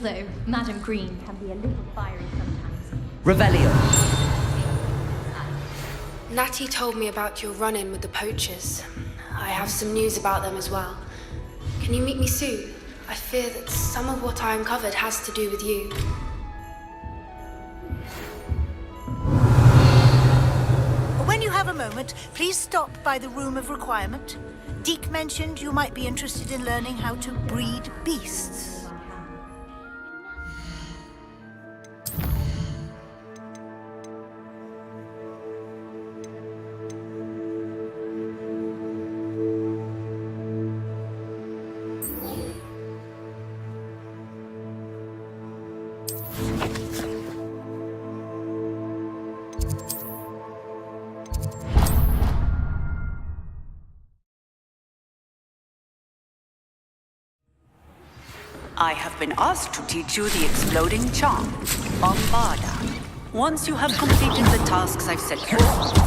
Although Madam Green can be a little fiery sometimes. Revelio. Natty told me about your run-in with the poachers. I have some news about them as well. Can you meet me soon? I fear that some of what I uncovered has to do with you. When you have a moment, please stop by the Room of Requirement. Deke mentioned you might be interested in learning how to breed beasts. I have been asked to teach you the exploding charm, Bombarda. Once you have completed the tasks I've set you,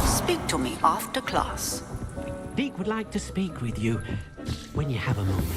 speak to me after class. Deke would like to speak with you when you have a moment.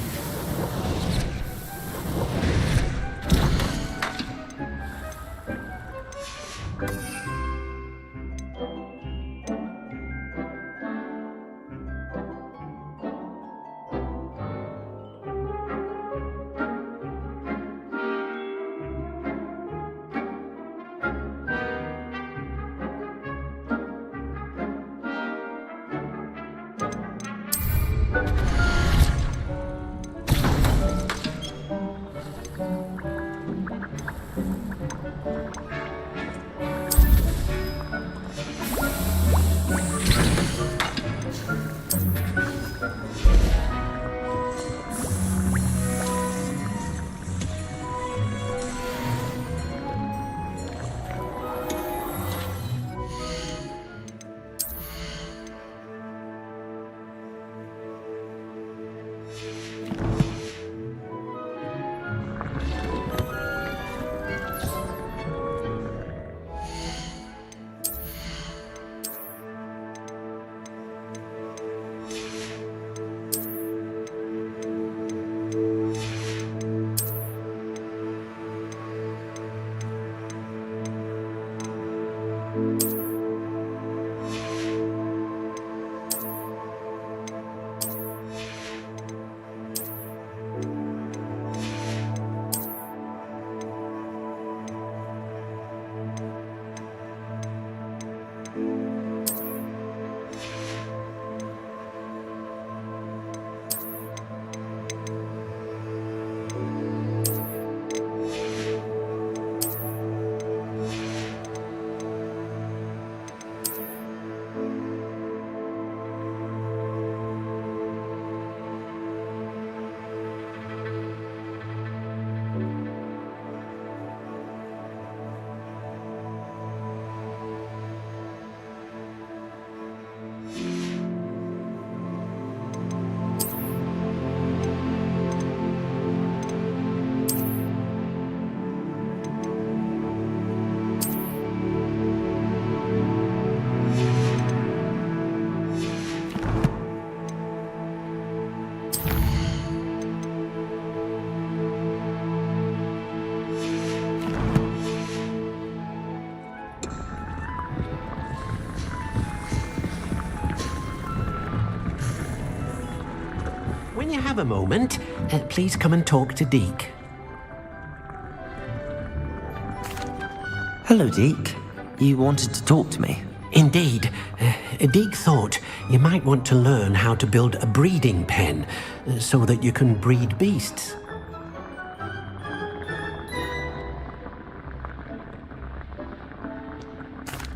When you have a moment, please come and talk to Deke. Hello, Deke. You wanted to talk to me? Indeed. Deke thought you might want to learn how to build a breeding pen so that you can breed beasts.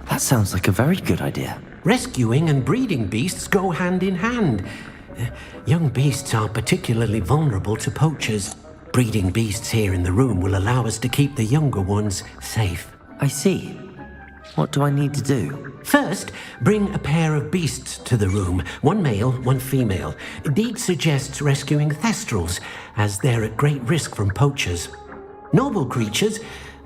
That sounds like a very good idea. Rescuing and breeding beasts go hand in hand. Young beasts are particularly vulnerable to poachers. Breeding beasts here in the room will allow us to keep the younger ones safe. I see. What do I need to do? First, bring a pair of beasts to the room. One male, one female. Deke suggests rescuing thestrals, as they're at great risk from poachers. Noble creatures,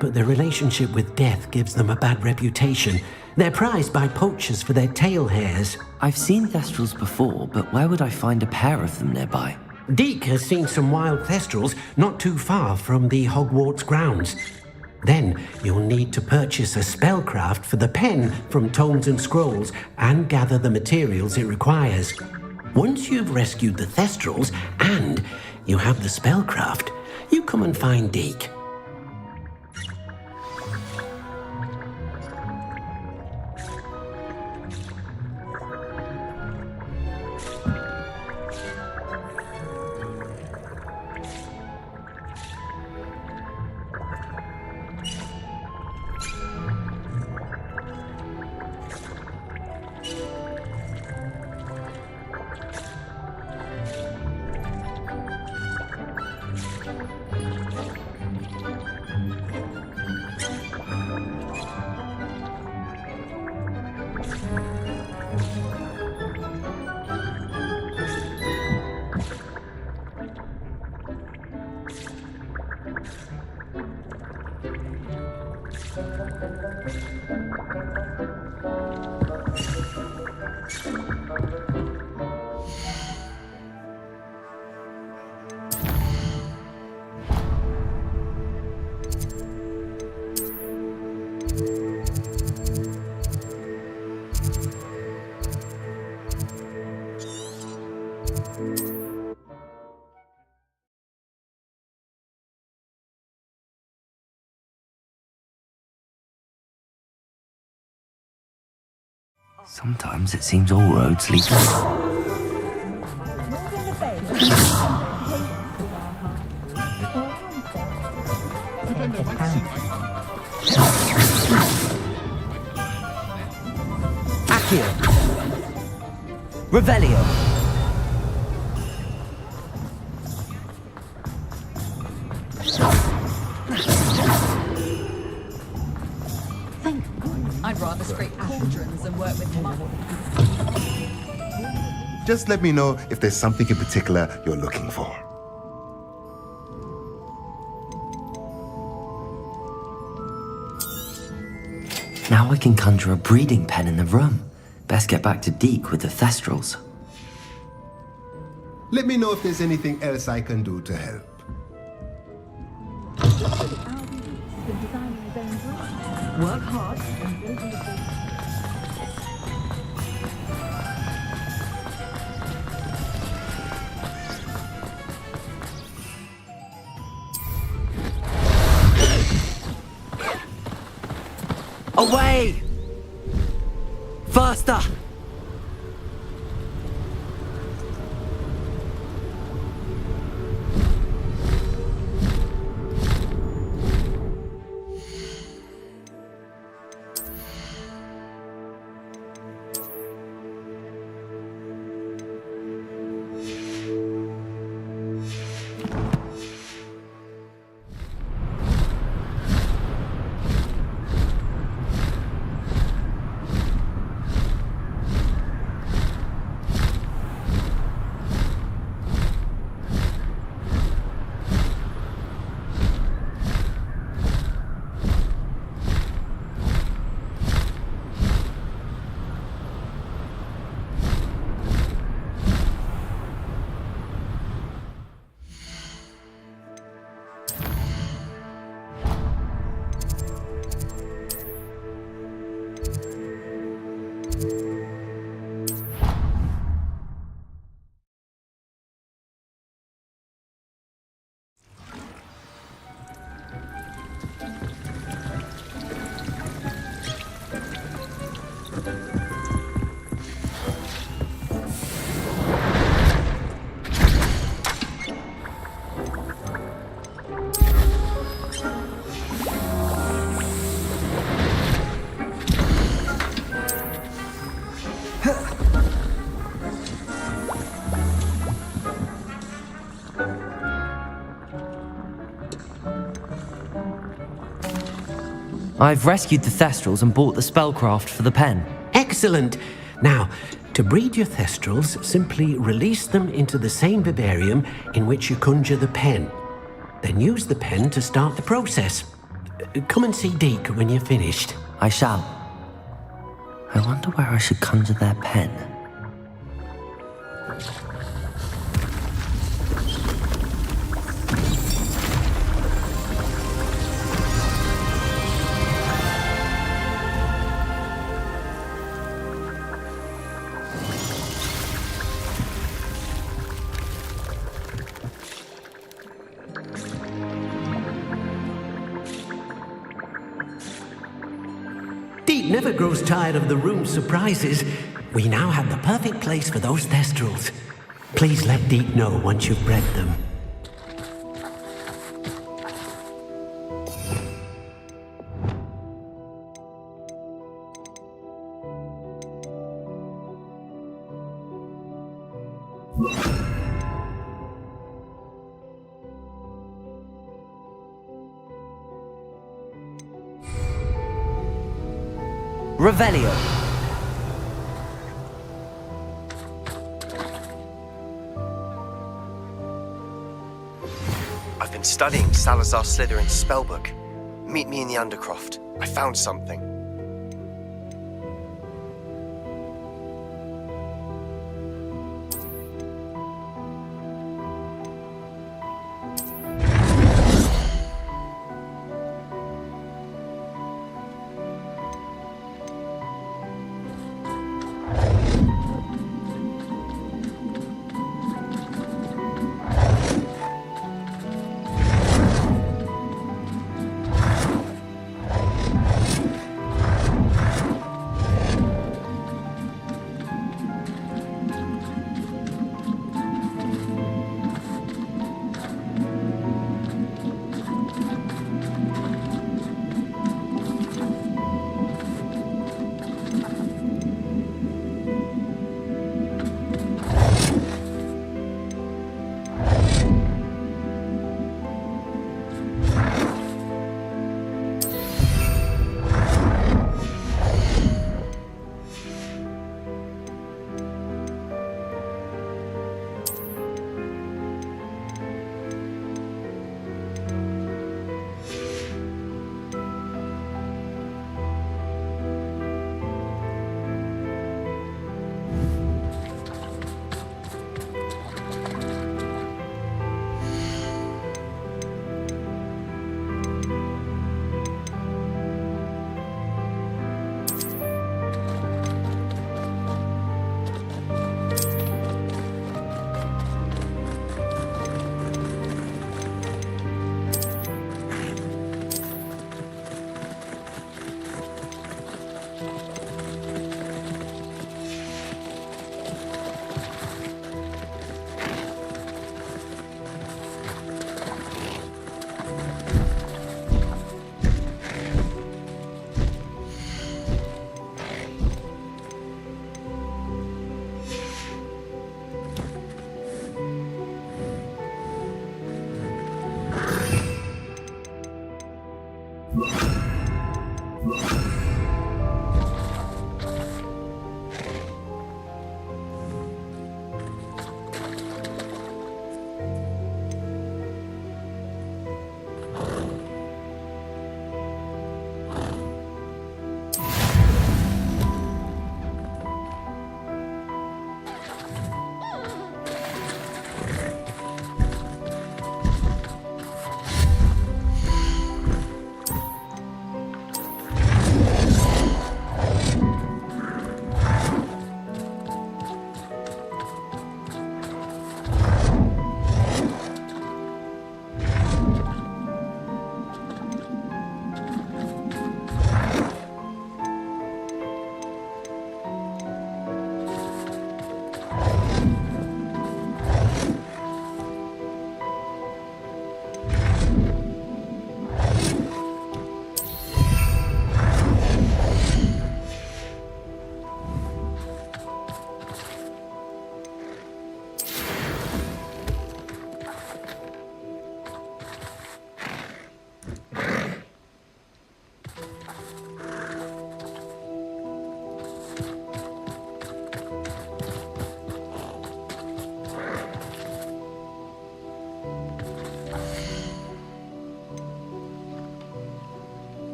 but their relationship with death gives them a bad reputation. They're prized by poachers for their tail hairs. I've seen thestrals before, but where would I find a pair of them nearby? Deke has seen some wild thestrals not too far from the Hogwarts grounds. Then you'll need to purchase a spellcraft for the pen from Tomes and Scrolls and gather the materials it requires. Once you've rescued the thestrals and you have the spellcraft, you come and find Deke. Sometimes it seems all roads lead to... Accio! Revelio! I'd rather scrape cauldrons than work with mud. Just let me know if there's something in particular you're looking for. Now I can conjure a breeding pen in the room. Best get back to Deke with the thestrals. Let me know if there's anything else I can do to help. Work hard. Away! Faster! I've rescued the thestrals and bought the spellcraft for the pen. Excellent! Now, to breed your thestrals, simply release them into the same vivarium in which you conjure the pen. Then use the pen to start the process. Come and see Deke when you're finished. I shall. I wonder where I should conjure their pen. ever grows tired of the room's surprises, we now have the perfect place for those thestrals. Please let Deek know once you've bred them. Revelio. I've been studying Salazar Slytherin's spellbook. Meet me in the Undercroft. I found something.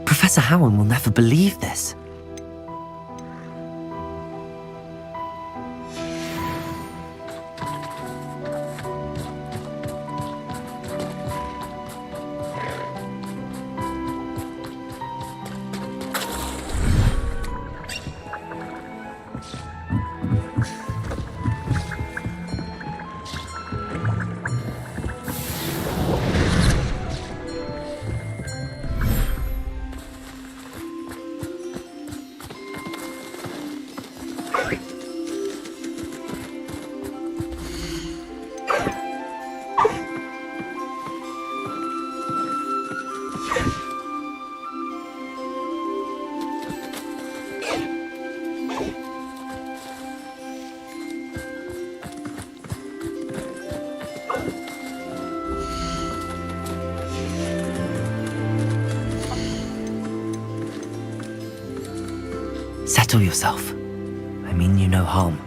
Professor Howard will never believe this. Settle yourself. I mean you no harm.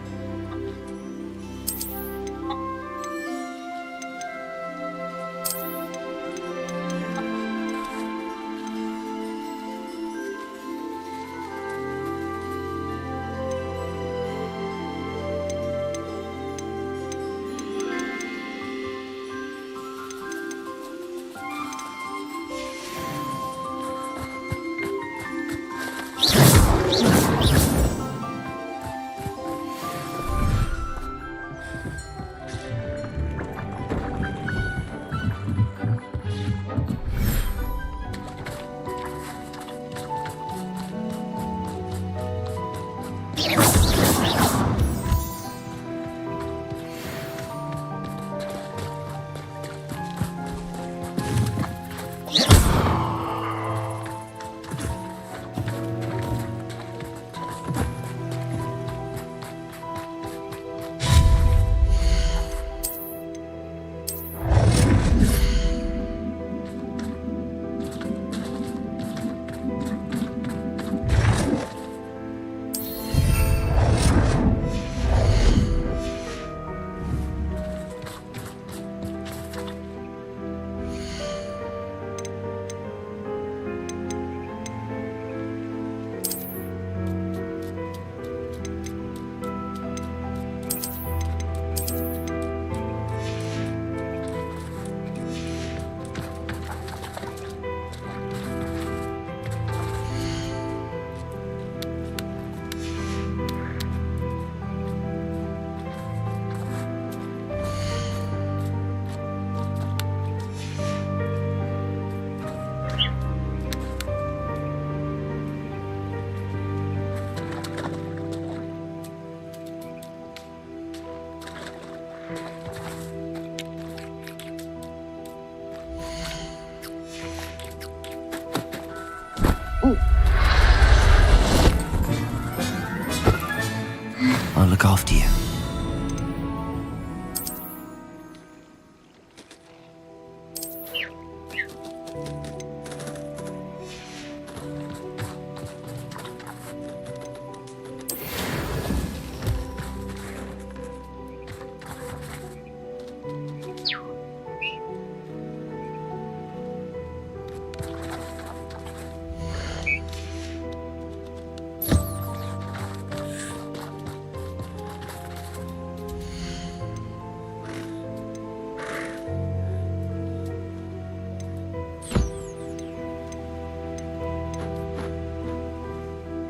I'll look after you.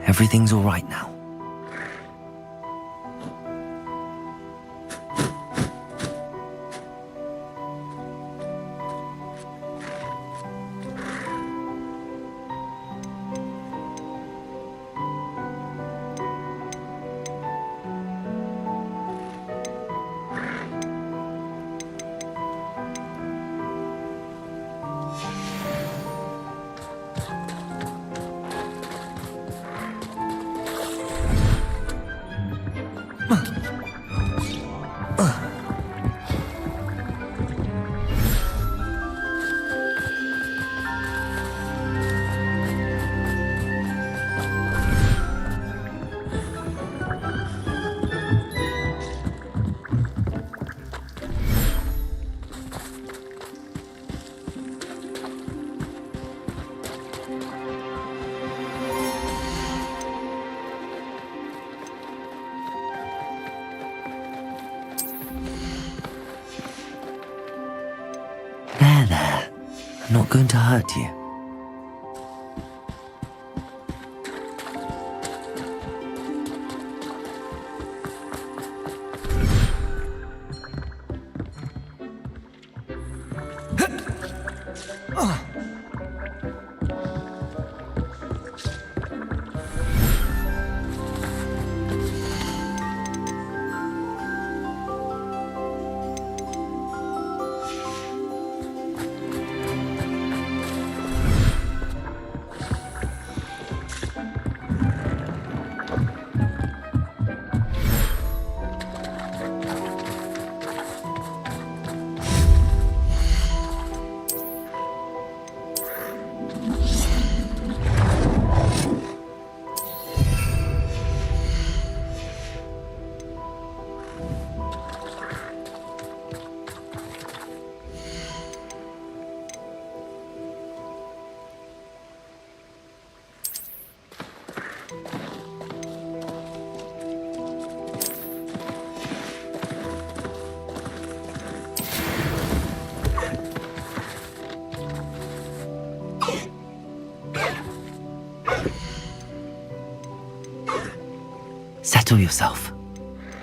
Everything's all right now. There. I'm not going to hurt you. Settle yourself.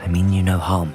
I mean you no harm.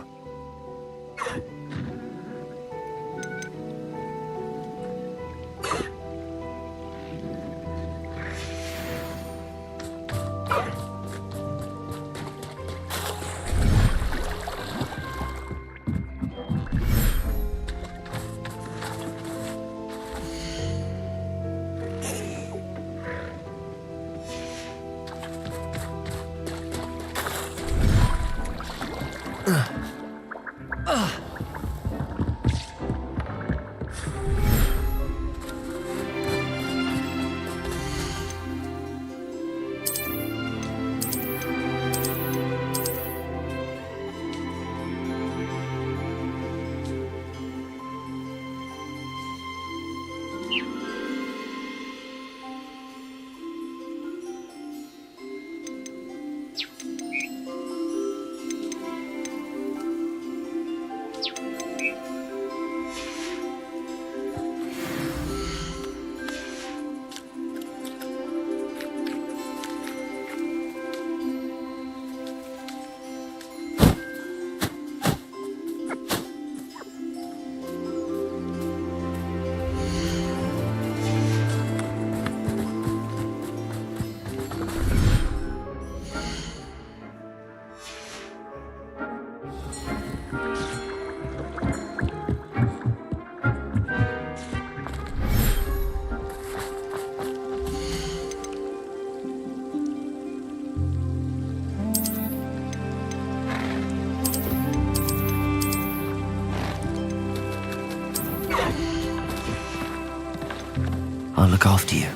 I'll look after you.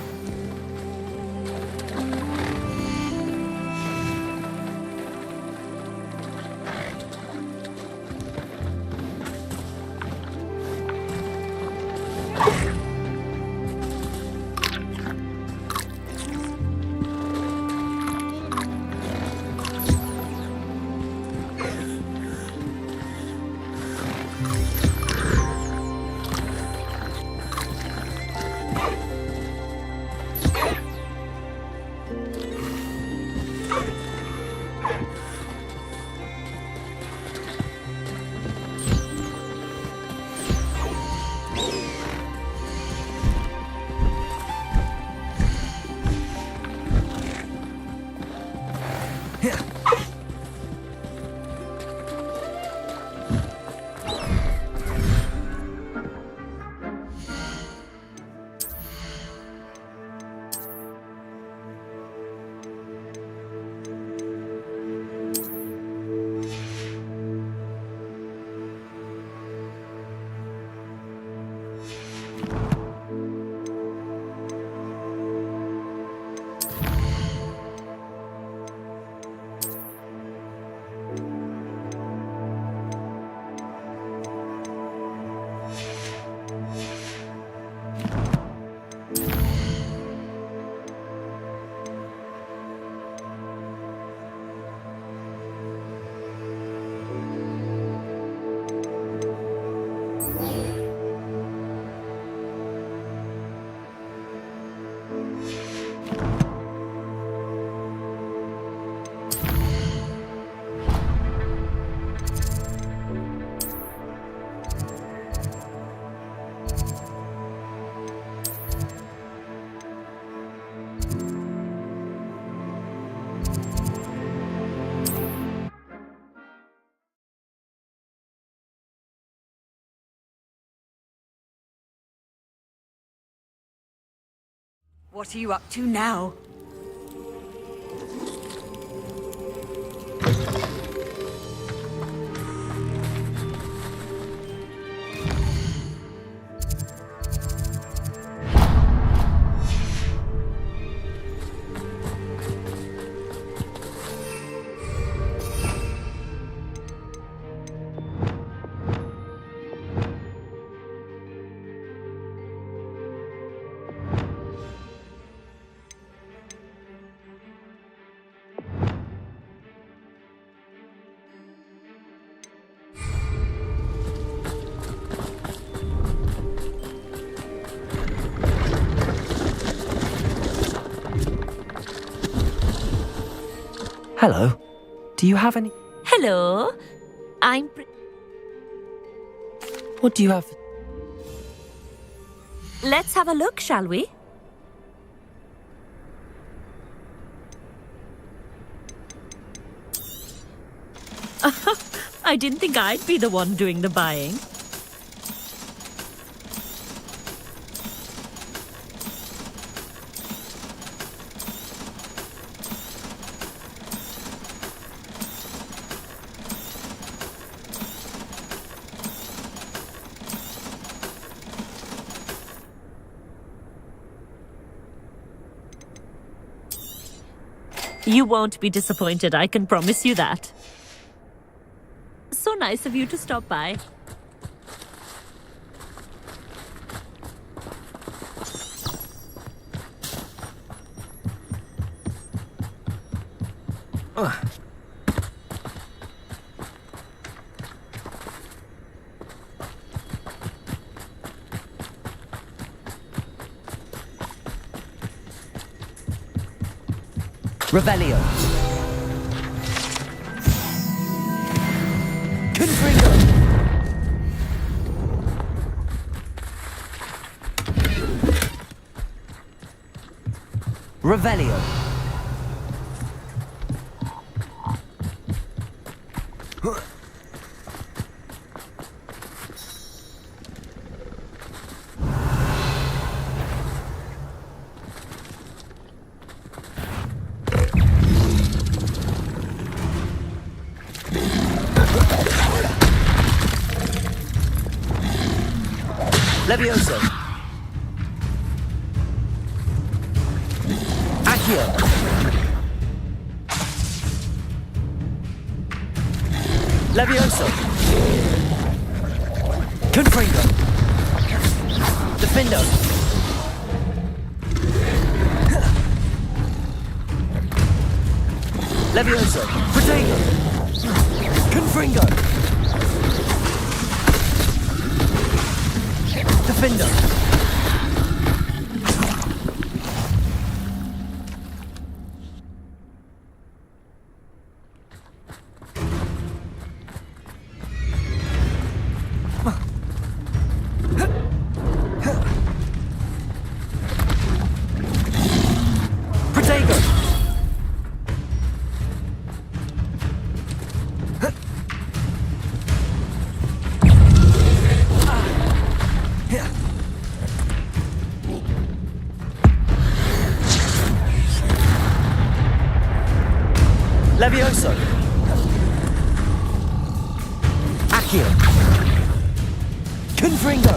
What are you up to now? Hello. Do you have any... Hello. I'm... What do you have... Let's have a look, shall we? I didn't think I'd be the one doing the buying. You won't be disappointed, I can promise you that. So nice of you to stop by. Revelio. Confringo. Revelio. Levioso. Accio. Levioso. Confringo. Defendo. Levioso. Protego. Confringo. Defender. Protego. Levioso. Accio. Confringo.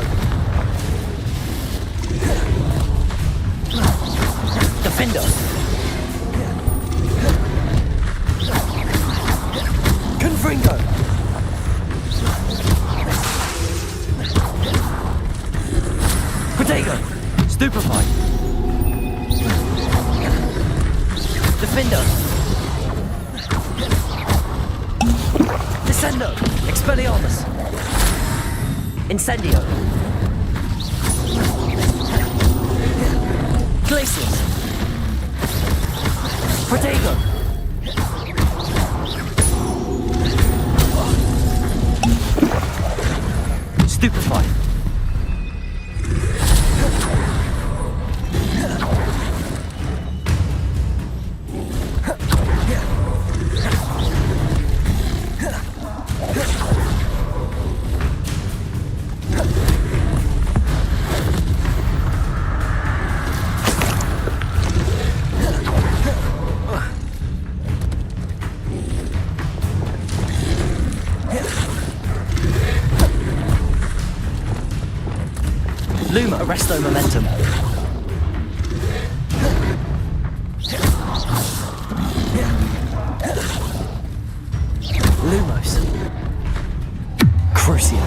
Defendo. Confringo. Protego. Stupefy. Defendo. Descendo! Expelliarmus! Incendio! Glacius! Protego! Stupefy! Luma, Arresto Momentum. Lumos. Crucio.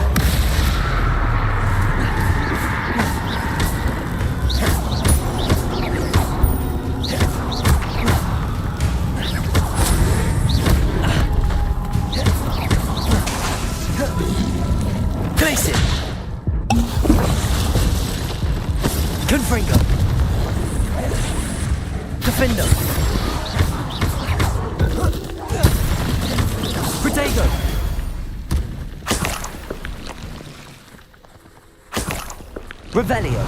Glacier. Confringo. Defendo. Revelio.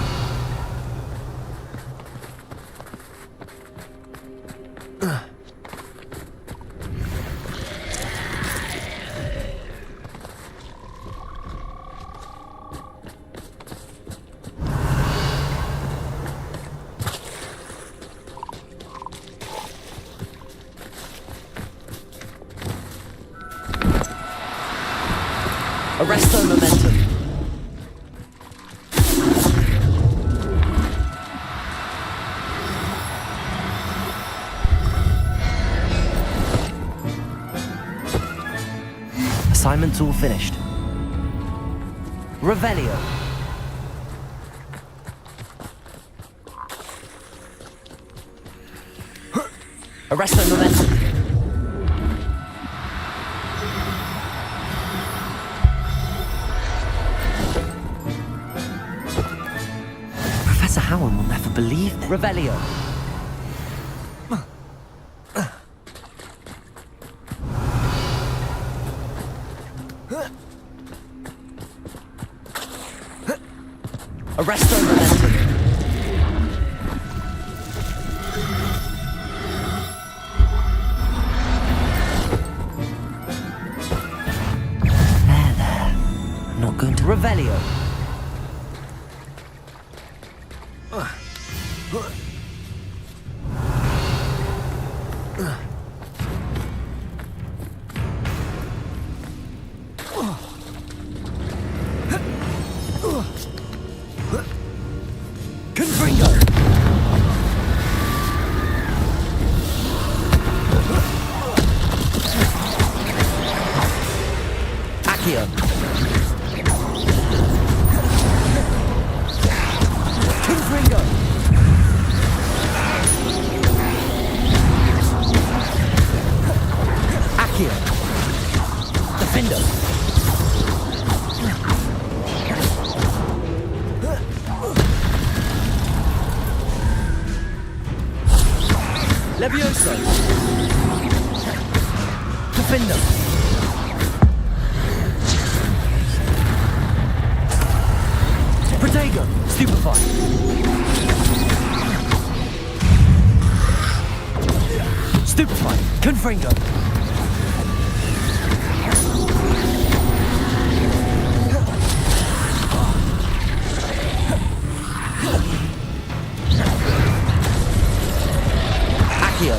Arresto momentum. Assignment's all finished. Revelio. Arresto momentum. Professor Howard will never believe this. Revelio. Arresto momentum. There. I'm not going to... Revelio. Confringo. Accio. Confringo. Accio. Defendo. Levioso. Defendo. Protego. Stupefy. Stupefy. Confringo. Accio.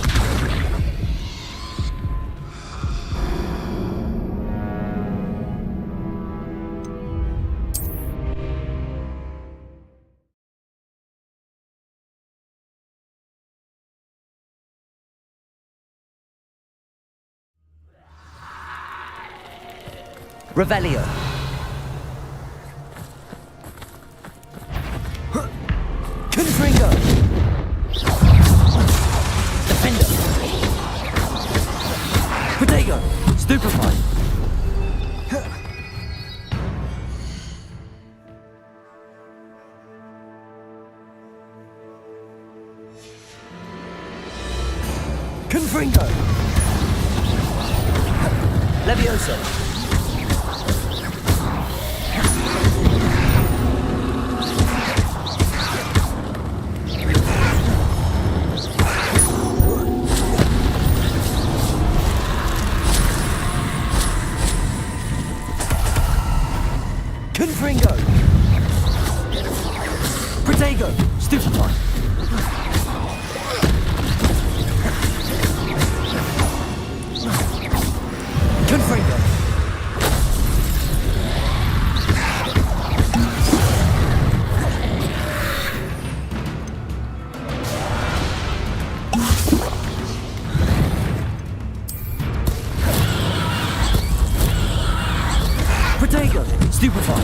Revelio. Confringo. Defender. Protego. Stupefy. Confringo. Levioso. Confringo. Protego. Stupefy. Confringo. Protego. Stupefy.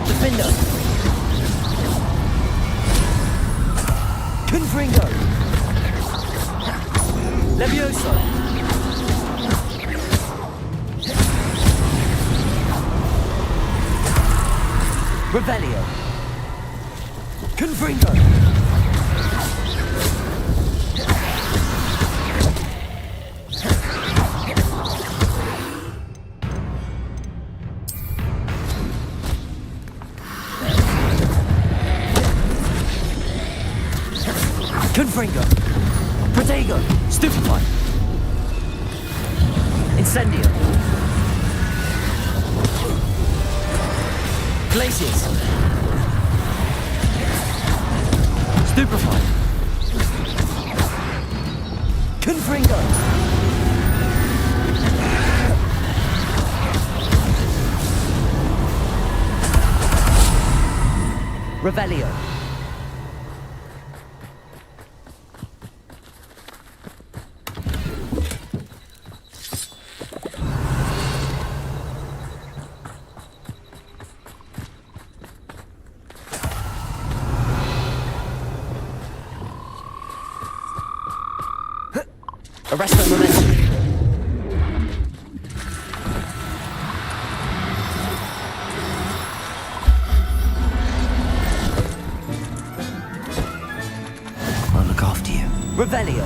Defender. Confringo. Levioso. Revelio. Confringo. Confringo. Protego. Stupefy. Incendio. Glaciers. Stupefy. Confringo. Revelio. Arresto momentum. I'll look after you. Revelio.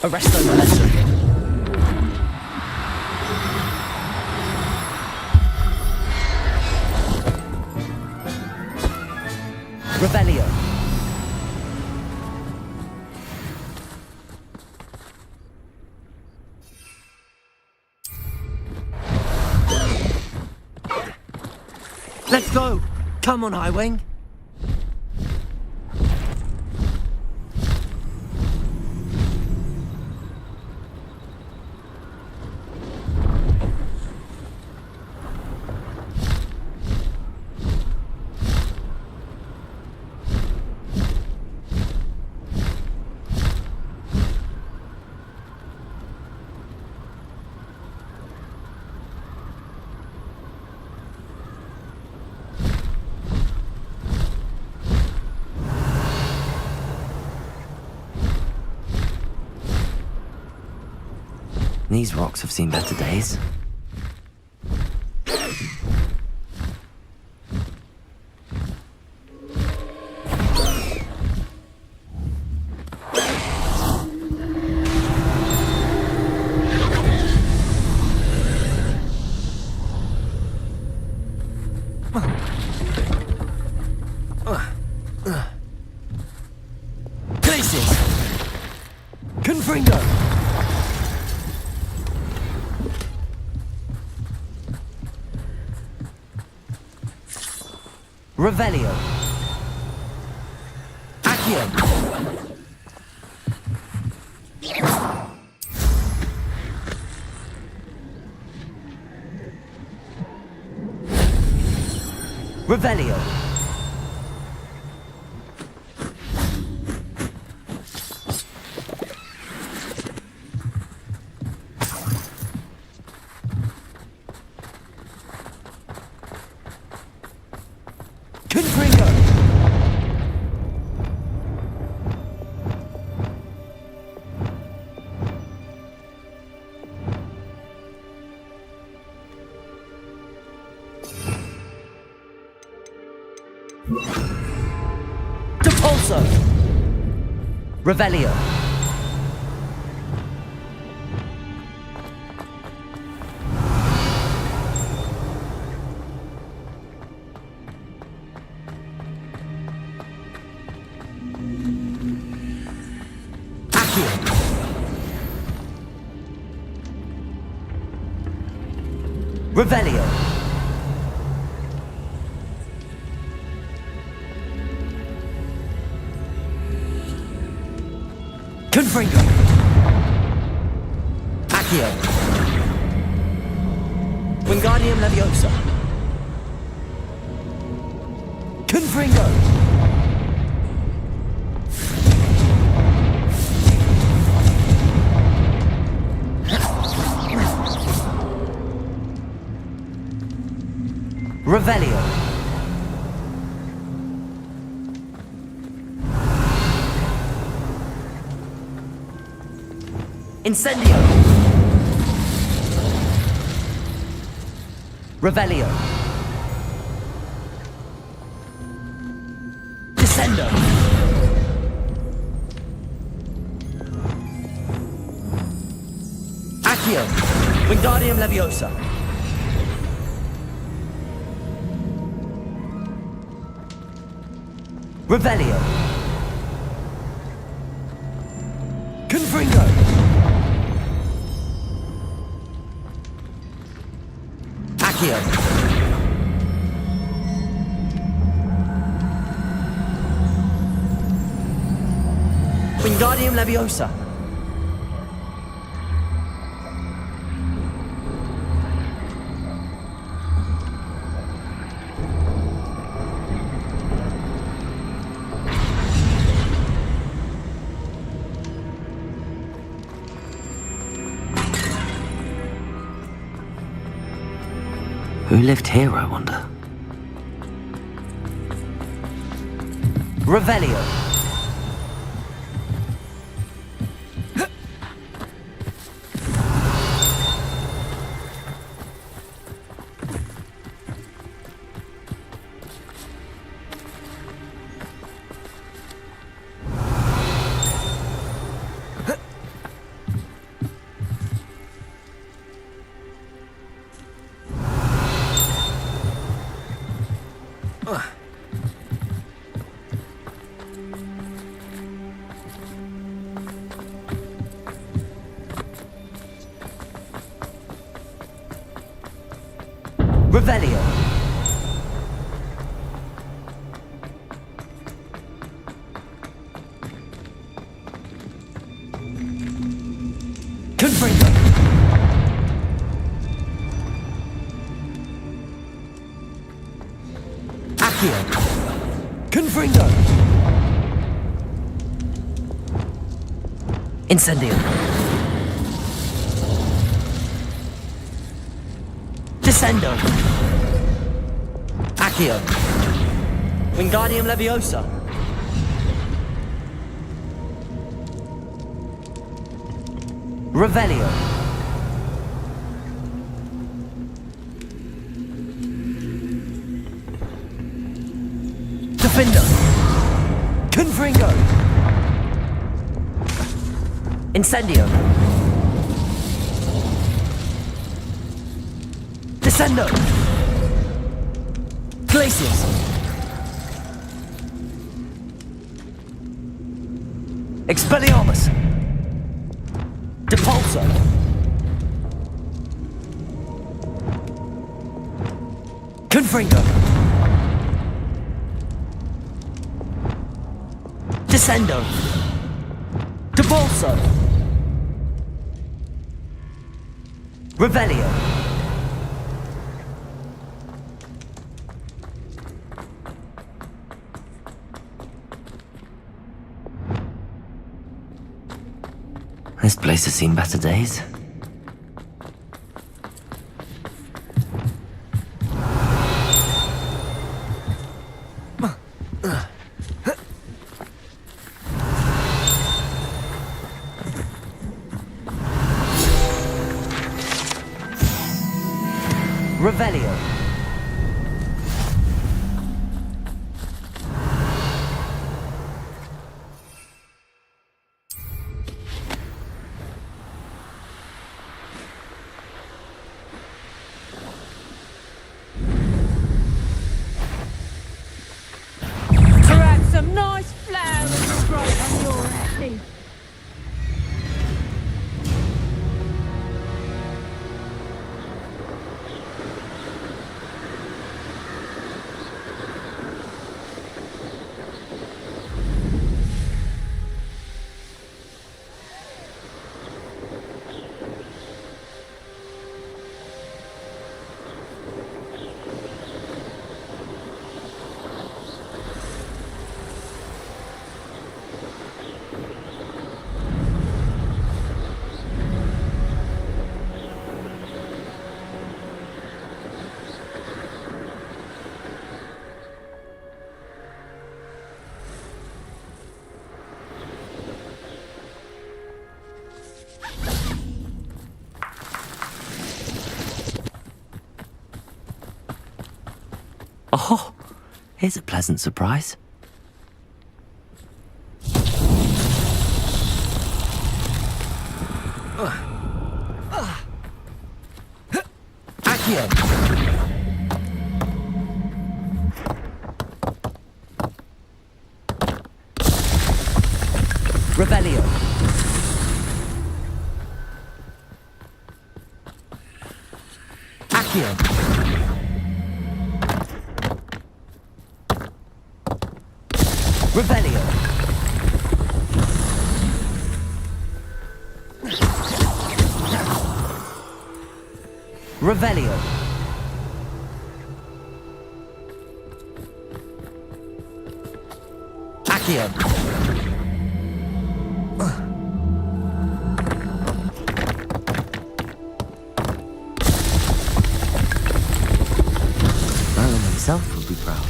Arresto momentum. Revelio. Let's go! Come on, Highwing! These rocks have seen better days. Glaciers! Confringo! Revelio. Accio. Revelio. Confringo. Depulso. Revelio. Revelio. Confringo. Accio. Wingardium Leviosa. Confringo. Revelio. Incendio. Revelio. Descendo. Accio. Wingardium Leviosa. Revelio. Confringo. Accio. Wingardium Leviosa. Who lived here, I wonder? Revelio. Revelio. Confringo. Accio. Confringo. Incendio. Descendo. Accio. Wingardium Leviosa. Revelio. Defender. Confringo. Incendio. Descendo. Glacius. Expelliarmus. Depulso. Confringo. Descendo. Depulso. Revelio. This place has seen better days. Revelio. Some nice flowers right on your head. Oh, here's a pleasant surprise. Accio. Revelio. Accio. Revelio. Revelio. Accio. Merlin himself would be proud.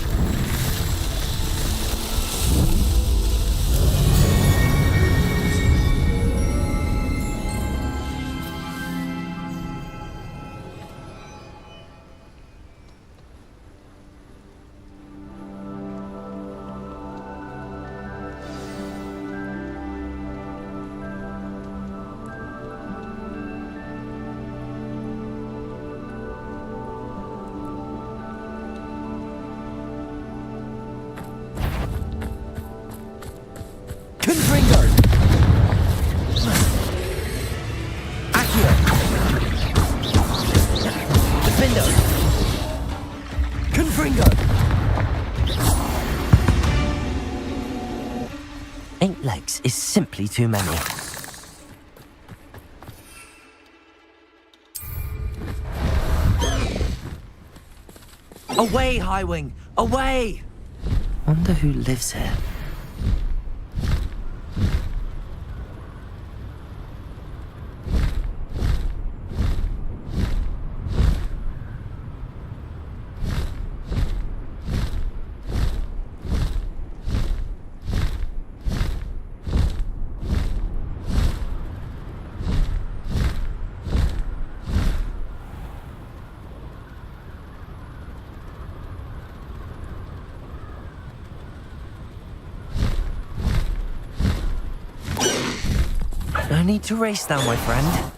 Confringo. Accio. Defendo. Confringo. 8 legs is simply too many. Away, Highwing! Away! Wonder who lives here. No need to race now, my friend.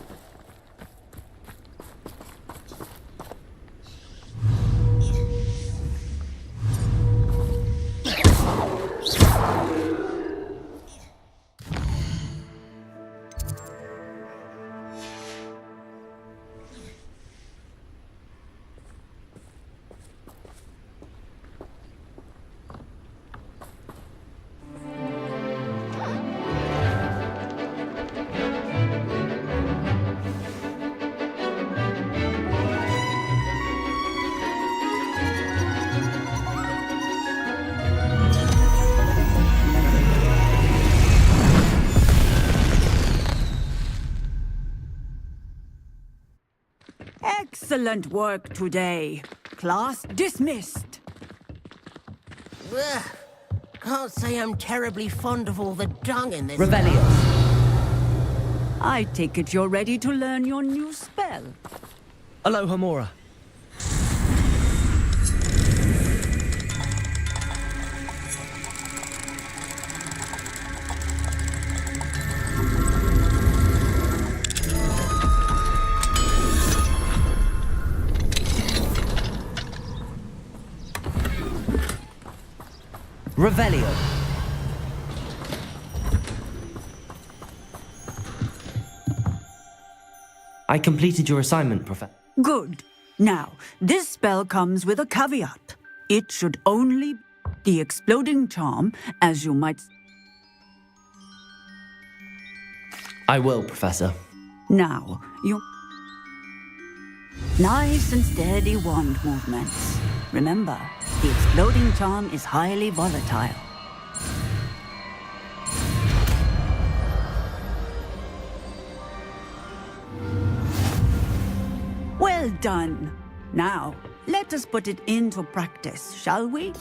Excellent work today. Class dismissed. Ugh. Can't say I'm terribly fond of all the dung in this. Revelio. I take it you're ready to learn your new spell. Aloha Mora. Revelio. I completed your assignment, Professor. Good. Now, this spell comes with a caveat. It should only be the exploding charm, as you might... I will, Professor. Now, you... Nice and steady wand movements. Remember, the exploding charm is highly volatile. Well done. Now, let us put it into practice, shall we?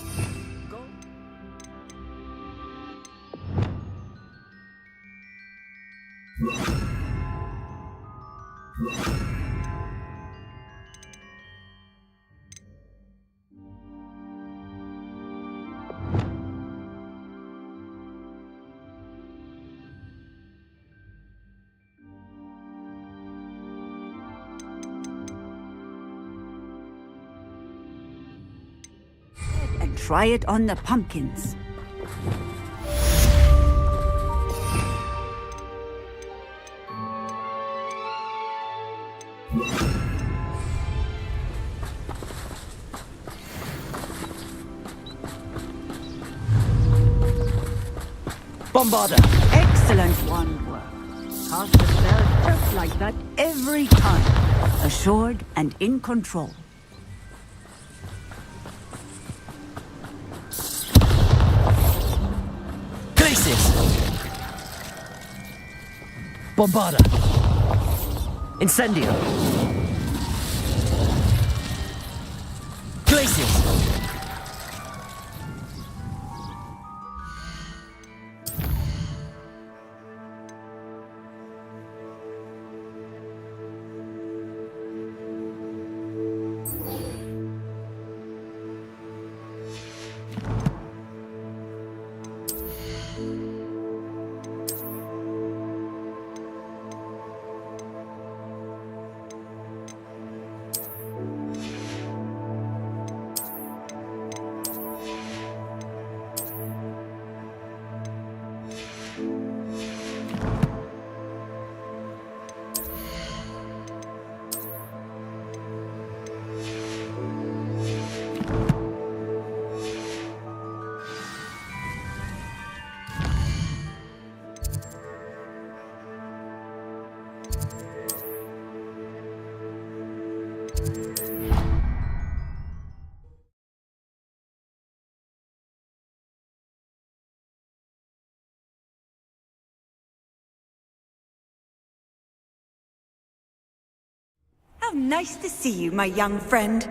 And try it on the pumpkins. Bombarda! Excellent one work. Cast the spell just like that every time. Assured and in control. Glacis! Bombarda! Incendio! Glacis! How nice to see you, my young friend.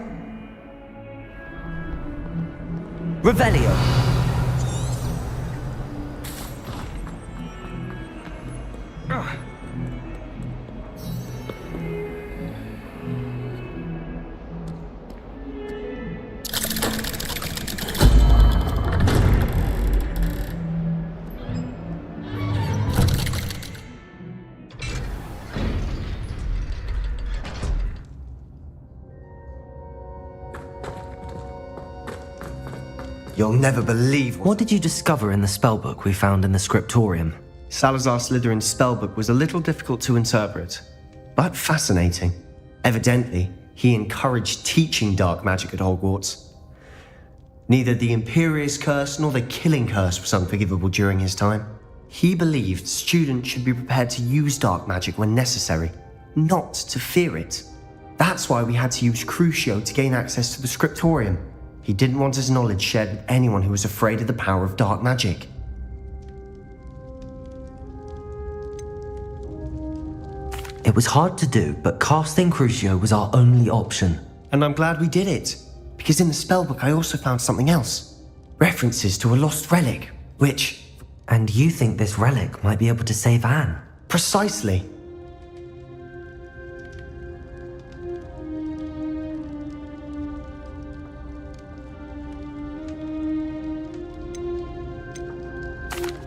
Revelio! You'll never believe What did you discover in the spellbook we found in the scriptorium? Salazar Slytherin's spellbook was a little difficult to interpret, but fascinating. Evidently, he encouraged teaching dark magic at Hogwarts. Neither the Imperious Curse nor the Killing Curse was unforgivable during his time. He believed students should be prepared to use dark magic when necessary, not to fear it. That's why we had to use Crucio to gain access to the scriptorium. He didn't want his knowledge shared with anyone who was afraid of the power of dark magic. It was hard to do, but casting Crucio was our only option. And I'm glad we did it, because in the spellbook I also found something else. References to a lost relic, which... And you think this relic might be able to save Anne? Precisely.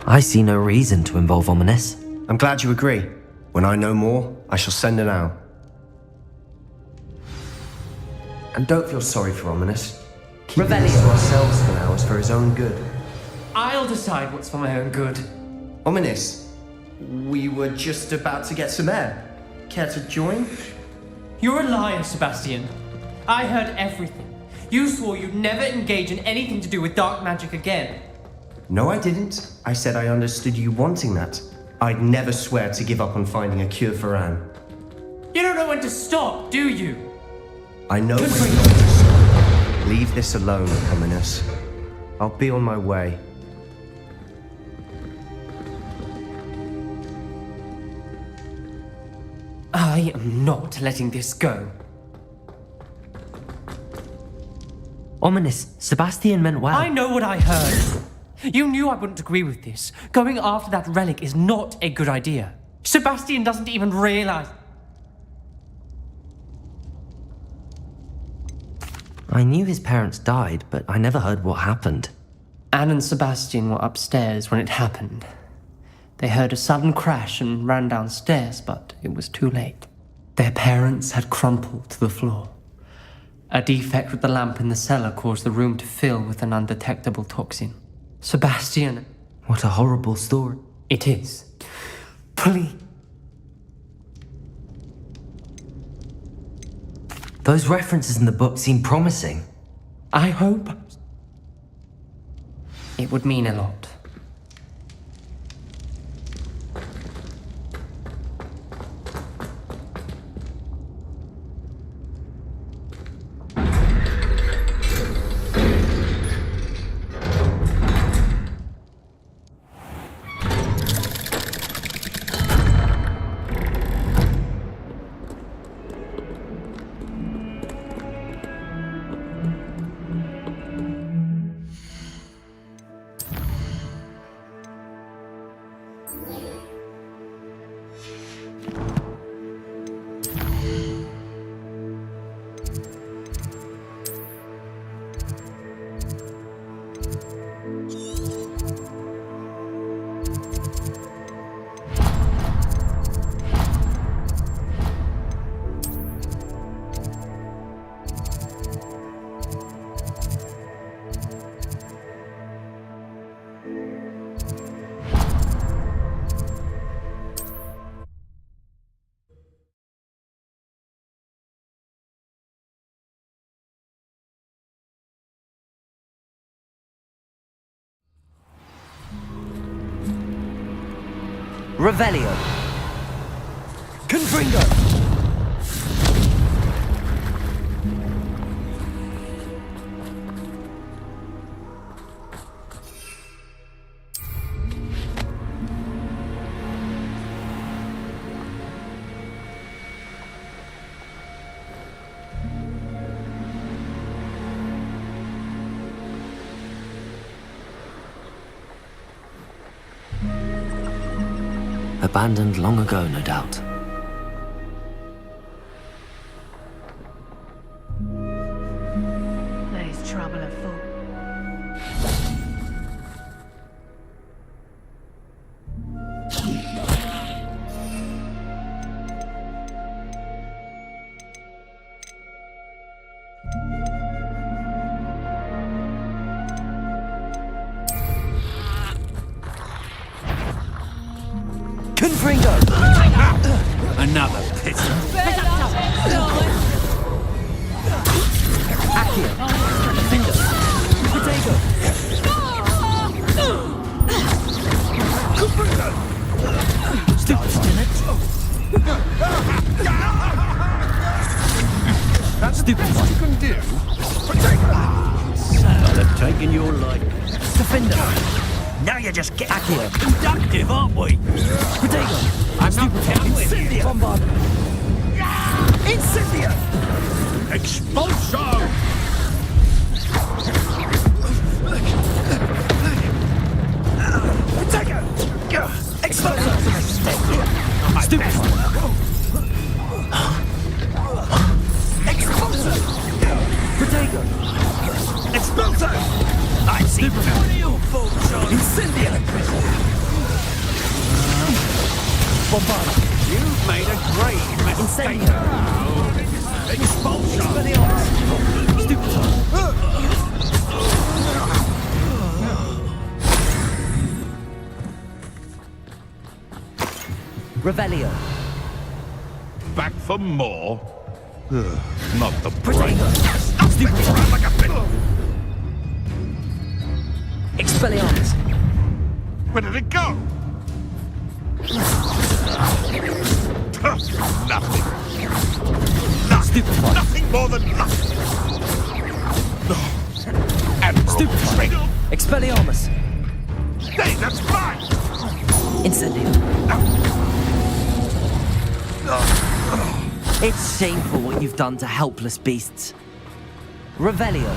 I see no reason to involve Ominous. I'm glad you agree. When I know more, I shall send her now. And don't feel sorry for Ominous. Keep this to ourselves for now is for his own good. I'll decide what's for my own good. Ominous, we were just about to get some air. Care to join? You're a liar, Sebastian. I heard everything. You swore you'd never engage in anything to do with dark magic again. No, I didn't. I said I understood you wanting that. I'd never swear to give up on finding a cure for Anne. You don't know when to stop, do you? I know when not to stop. Leave this alone, Ominous. I'll be on my way. I am not letting this go. Ominous, Sebastian meant well. I know what I heard. You knew I wouldn't agree with this. Going after that relic is not a good idea. Sebastian doesn't even realize... I knew his parents died, but I never heard what happened. Anne and Sebastian were upstairs when it happened. They heard a sudden crash and ran downstairs, but it was too late. Their parents had crumpled to the floor. A defect with the lamp in the cellar caused the room to fill with an undetectable toxin. Sebastian... What a horrible story. It is. Please. Those references in the book seem promising. I hope it would mean a lot. Revelio. Confringo. Abandoned long ago, no doubt. There's trouble afoot. Confringo. Another pity. Accio. Findo. Protego. Stupid Stinnett. That's stupid what you can do. I'll have taken your life. Defender. Now you're just getting Accio. inductive, aren't we? Protego. I'm not down with you. Incendio. Bombard. Incendio. Expulso! Protego. Exploso. Stupid. Expulso. Protego. Expulso. I see none of your fault, John. Incendio. Bombard. You've made a grave mistake. Incendio. Expulso! Stupid. Revelio. Back for more? Not the Protego. Stupid! Like a fiddle. Expelliarmus. Where did it go? Nothing. Stupid. Nothing more than nothing. Stupid. Expelliarmus. Hey, that's fine. Incendio. It's shameful what you've done to helpless beasts. Revelio.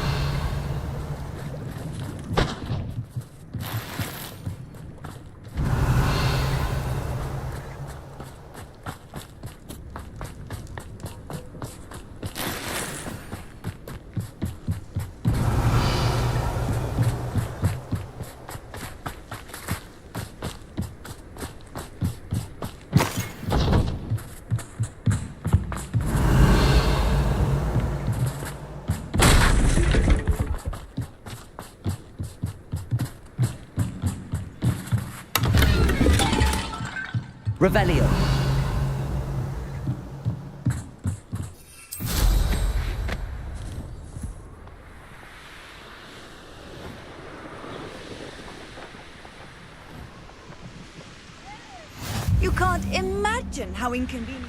Revelio. You can't imagine how inconvenient.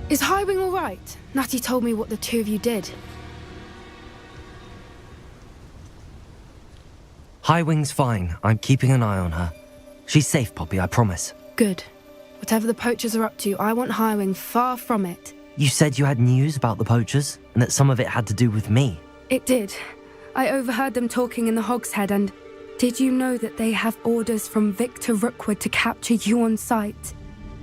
Is Highwing all right? Natty told me what the two of you did. Highwing's fine. I'm keeping an eye on her. She's safe, Poppy, I promise. Good. Whatever the poachers are up to, I want Highwing far from it. You said you had news about the poachers, and that some of it had to do with me. It did. I overheard them talking in the Hogshead, and did you know that they have orders from Victor Rookwood to capture you on sight?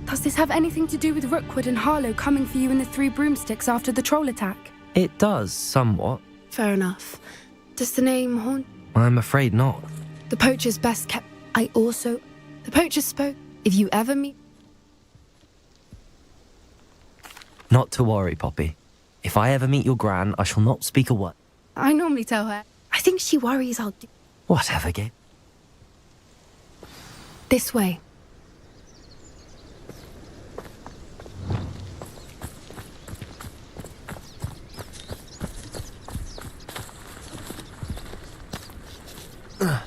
Does this have anything to do with Rookwood and Harlow coming for you in the Three Broomsticks after the troll attack? It does, somewhat. Fair enough. Does the name haunt? I'm afraid not. The poacher's best kept. The poacher spoke. If you ever meet. Not to worry, Poppy. If I ever meet your gran, I shall not speak a word. I normally tell her. I think she worries I'll do. Whatever, Gabe. This way. A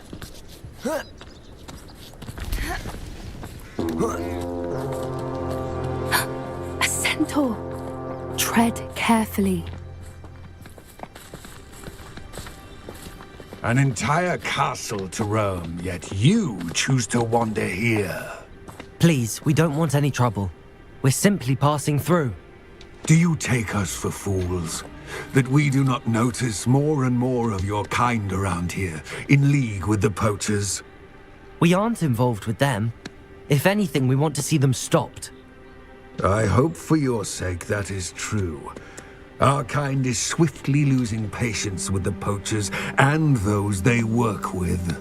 centaur. Tread carefully. An entire castle to roam, yet you choose to wander here. Please, we don't want any trouble. We're simply passing through. Do you take us for fools? That we do not notice more and more of your kind around here, in league with the poachers? We aren't involved with them. If anything, we want to see them stopped. I hope for your sake that is true. Our kind is swiftly losing patience with the poachers and those they work with.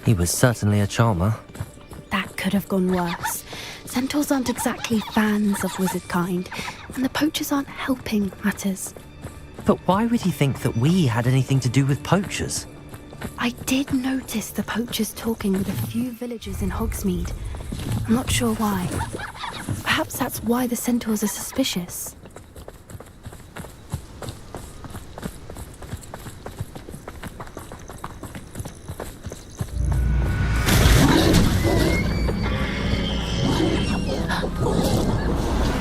He was certainly a charmer. That could have gone worse. Centaurs aren't exactly fans of wizard kind, and the poachers aren't helping matters. But why would he think that we had anything to do with poachers? I did notice the poachers talking with a few villagers in Hogsmeade. I'm not sure why. Perhaps that's why the centaurs are suspicious.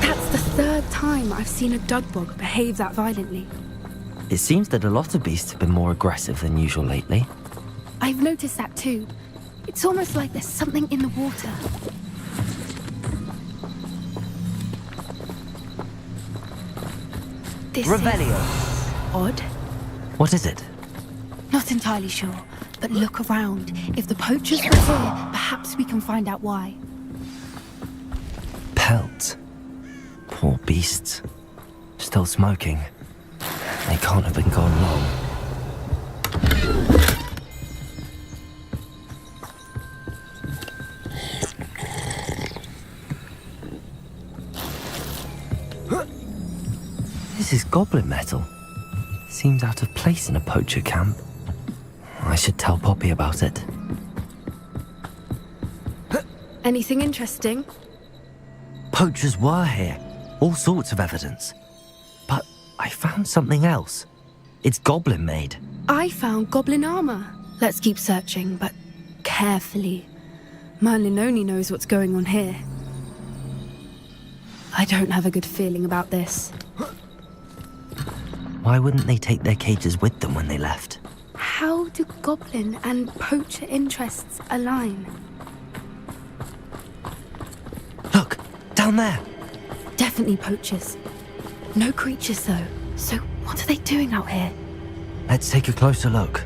That's the third time I've seen a dugbog behave that violently. It seems that a lot of beasts have been more aggressive than usual lately. I've noticed that too. It's almost like there's something in the water. This Revelio. is odd. What is it? Not entirely sure, but look around. If the poachers were here, perhaps we can find out why. Pelt. Poor beasts. Still smoking. They can't have been gone long. This is goblin metal. Seems out of place in a poacher camp. I should tell Poppy about it. Anything interesting? Poachers were here. All sorts of evidence. But I found something else. It's goblin made. I found goblin armor. Let's keep searching, but carefully. Merlin only knows what's going on here. I don't have a good feeling about this. Why wouldn't they take their cages with them when they left? How do goblin and poacher interests align? Look, down there. Definitely poachers. No creatures though. So what are they doing out here? Let's take a closer look.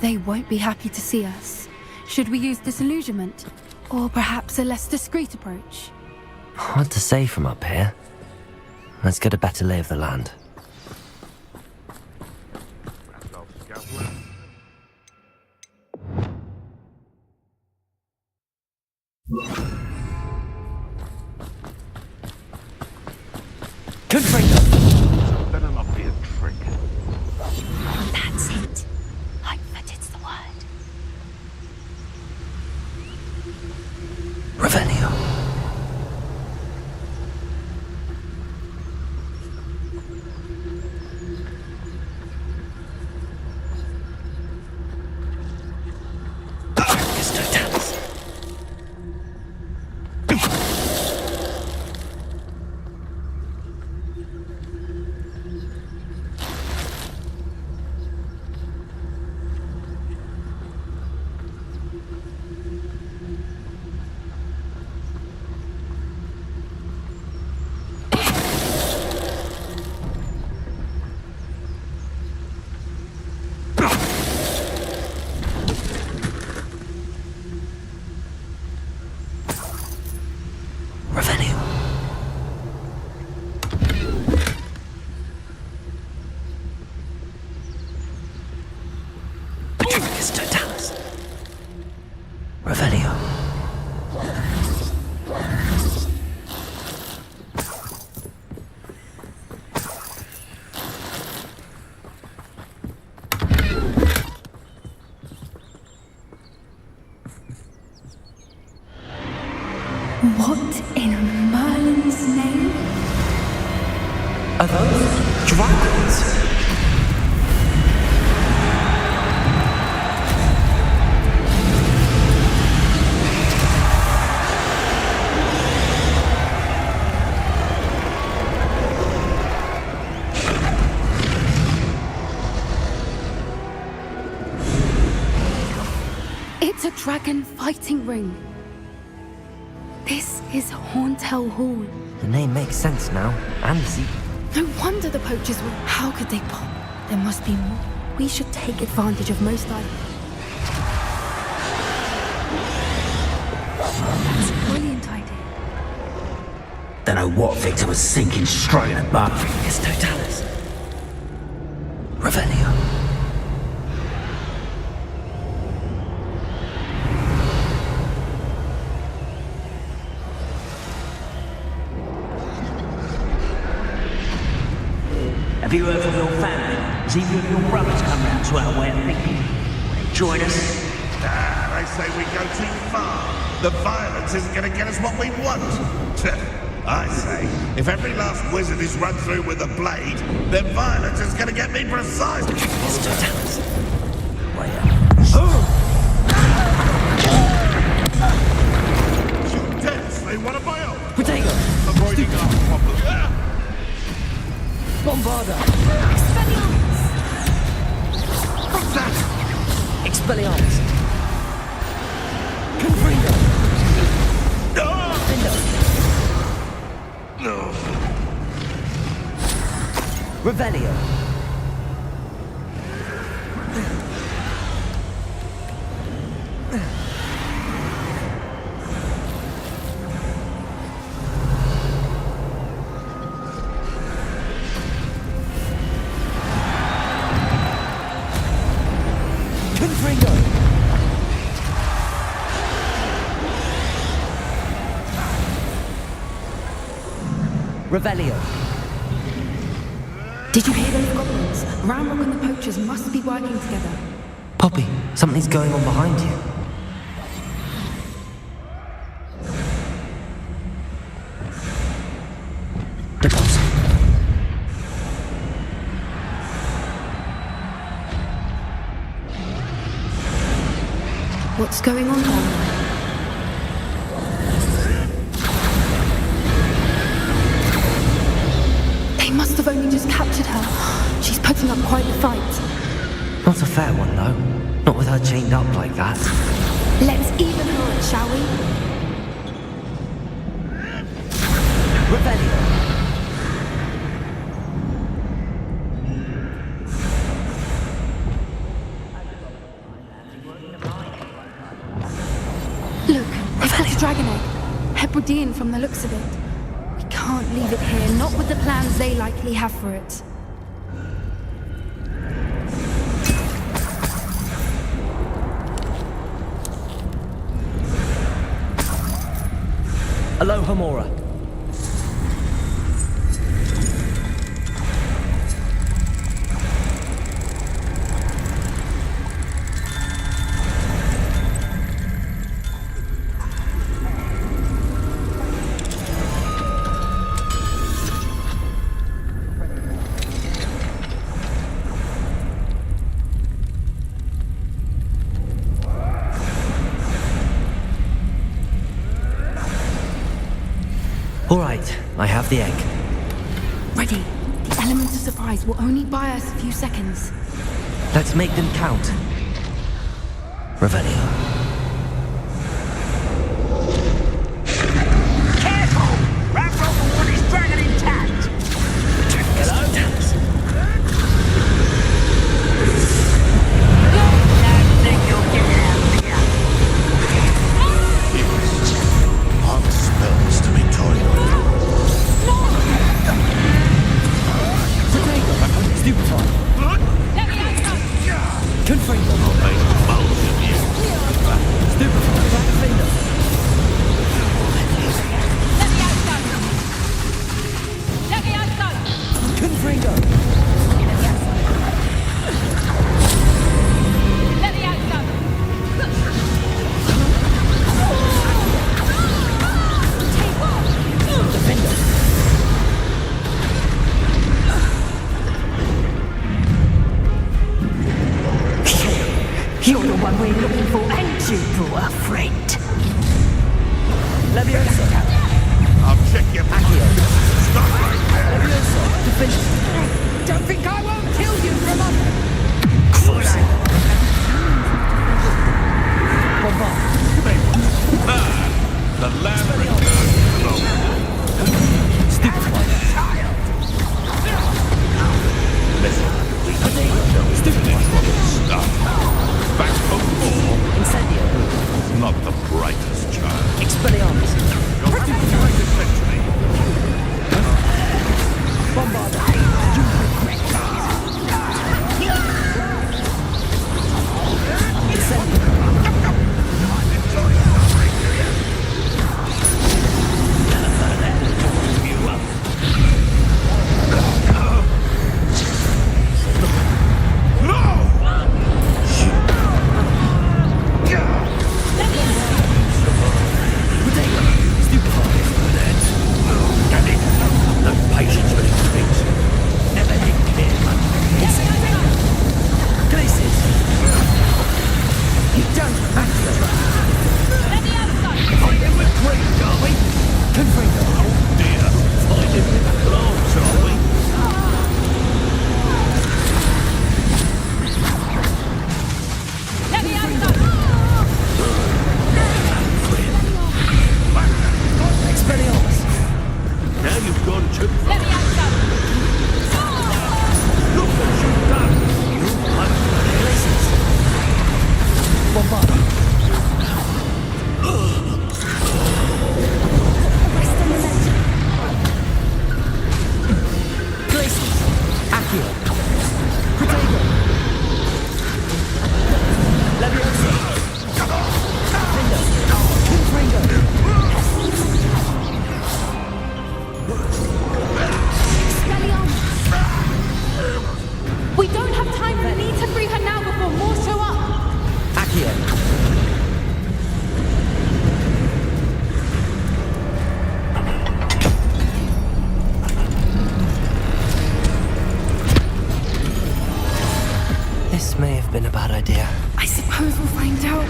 They won't be happy to see us. Should we use disillusionment? Or perhaps a less discreet approach? Hard to say from up here. Let's get a better lay of the land. Good break. Better not be a trick. That's it. Like that it's the word. Revelio. Are those dragons? It's a dragon fighting ring. This is Hauntel Hall. The name makes sense now. And easy. No wonder the poachers were... How could they pop? There must be more. We should take advantage of most items. That's a brilliant idea. Don't know what Victor was thinking straight at but It's Totalis. Revelio. have you heard from your family? Has either of your brothers come round to our way of thinking? Join us? They say we go too far. The violence isn't going to get us what we want. I say, if every last wizard is run through with a blade, then violence is going to get me precise. It's Totalis. Shoot dead, slay one of my own. Protego. Avoiding our problem. Bombarda. Expelliarmus. Confringo. No. Revelio. Revelio. Did you hear those goblins? Ramrock and the poachers must be working together. Poppy, something's going on behind you. Deposit. What's going on down there? They must have only just captured her. She's putting up quite the fight. Not a fair one, though. Not with her chained up like that. Let's even her it, shall we? Revelio. Look, they've got a dragon egg. Hebridean from the looks of it. We can't leave it here, not with the plans they likely have for it. Aloha Mora. All right, I have the egg. Ready. The element of surprise will only buy us a few seconds. Let's make them count. Revelio. Careful! Ravenclaw will want his dragon intact! Hello? Don't think you'll get out here. Hot spells to be toyed with. Stupefy. Confringo. I'll make a mouse of you. Stupefy. Blackfinger. Confringo. Defender. Super afraid. Leviosa. I'll check your Accio. Stop right there. Leviosa. Defend. Don't think I won't kill you from up. Bombard. The land returns to the Stupefy. Listen, Stupefy. Stop. Back home more. Incendio. Not the brightest child. Expelliarmus. You're trying to listen to me. Bombard. You regret that. Incendio. We don't have time. We need to free her now before more show up. Accio. This may have been a bad idea. I suppose we'll find out.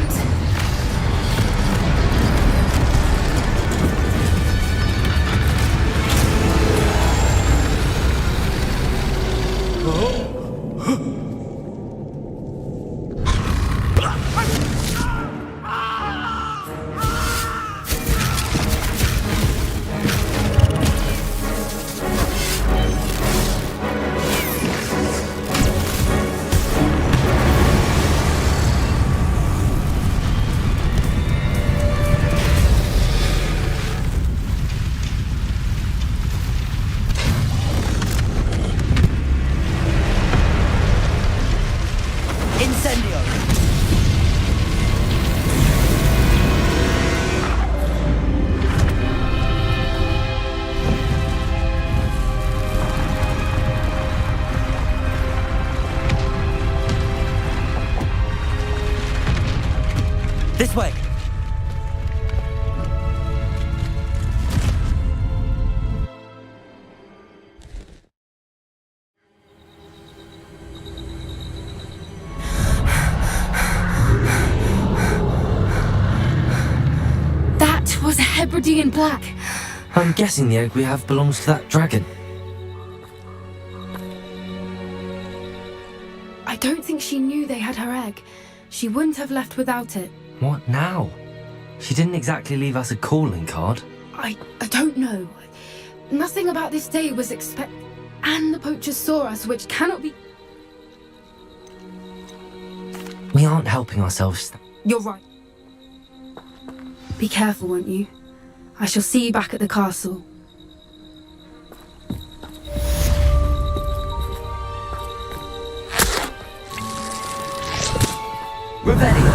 This way. That was a Hebridean black. I'm guessing the egg we have belongs to that dragon. I don't think she knew they had her egg. She wouldn't have left without it. What now? She didn't exactly leave us a calling card. I don't know. Nothing about this day was and the poachers saw us, which cannot be... We aren't helping ourselves. You're right. Be careful, won't you? I shall see you back at the castle. Revelio.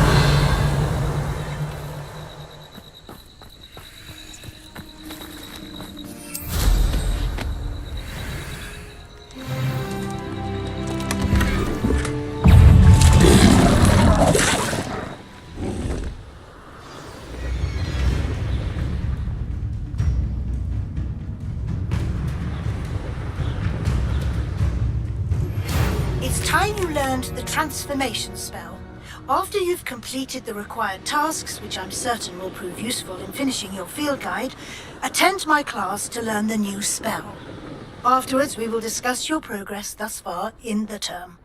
It's time you learned the transformation spell. After you've completed the required tasks, which I'm certain will prove useful in finishing your field guide, attend my class to learn the new spell. Afterwards, we will discuss your progress thus far in the term.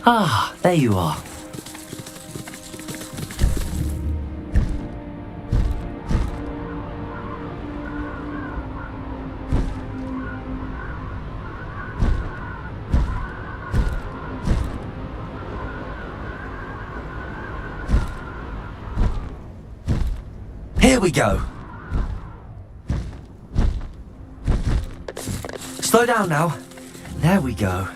Ah, there you are. Here we go. Slow down now. There we go.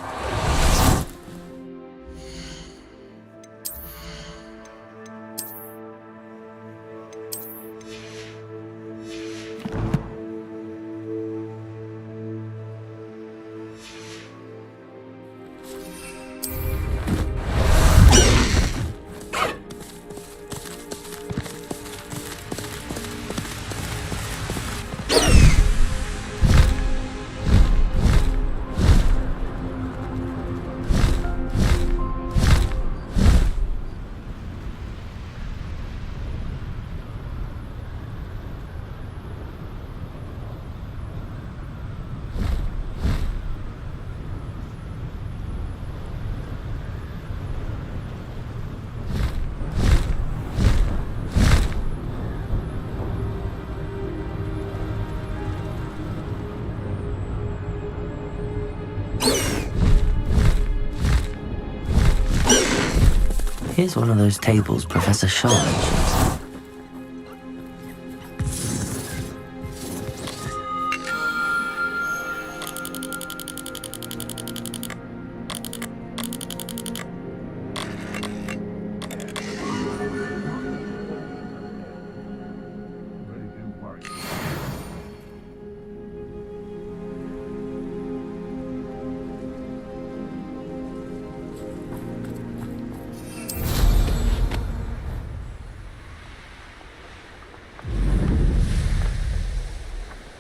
Here's one of those tables Professor Shaw mentions.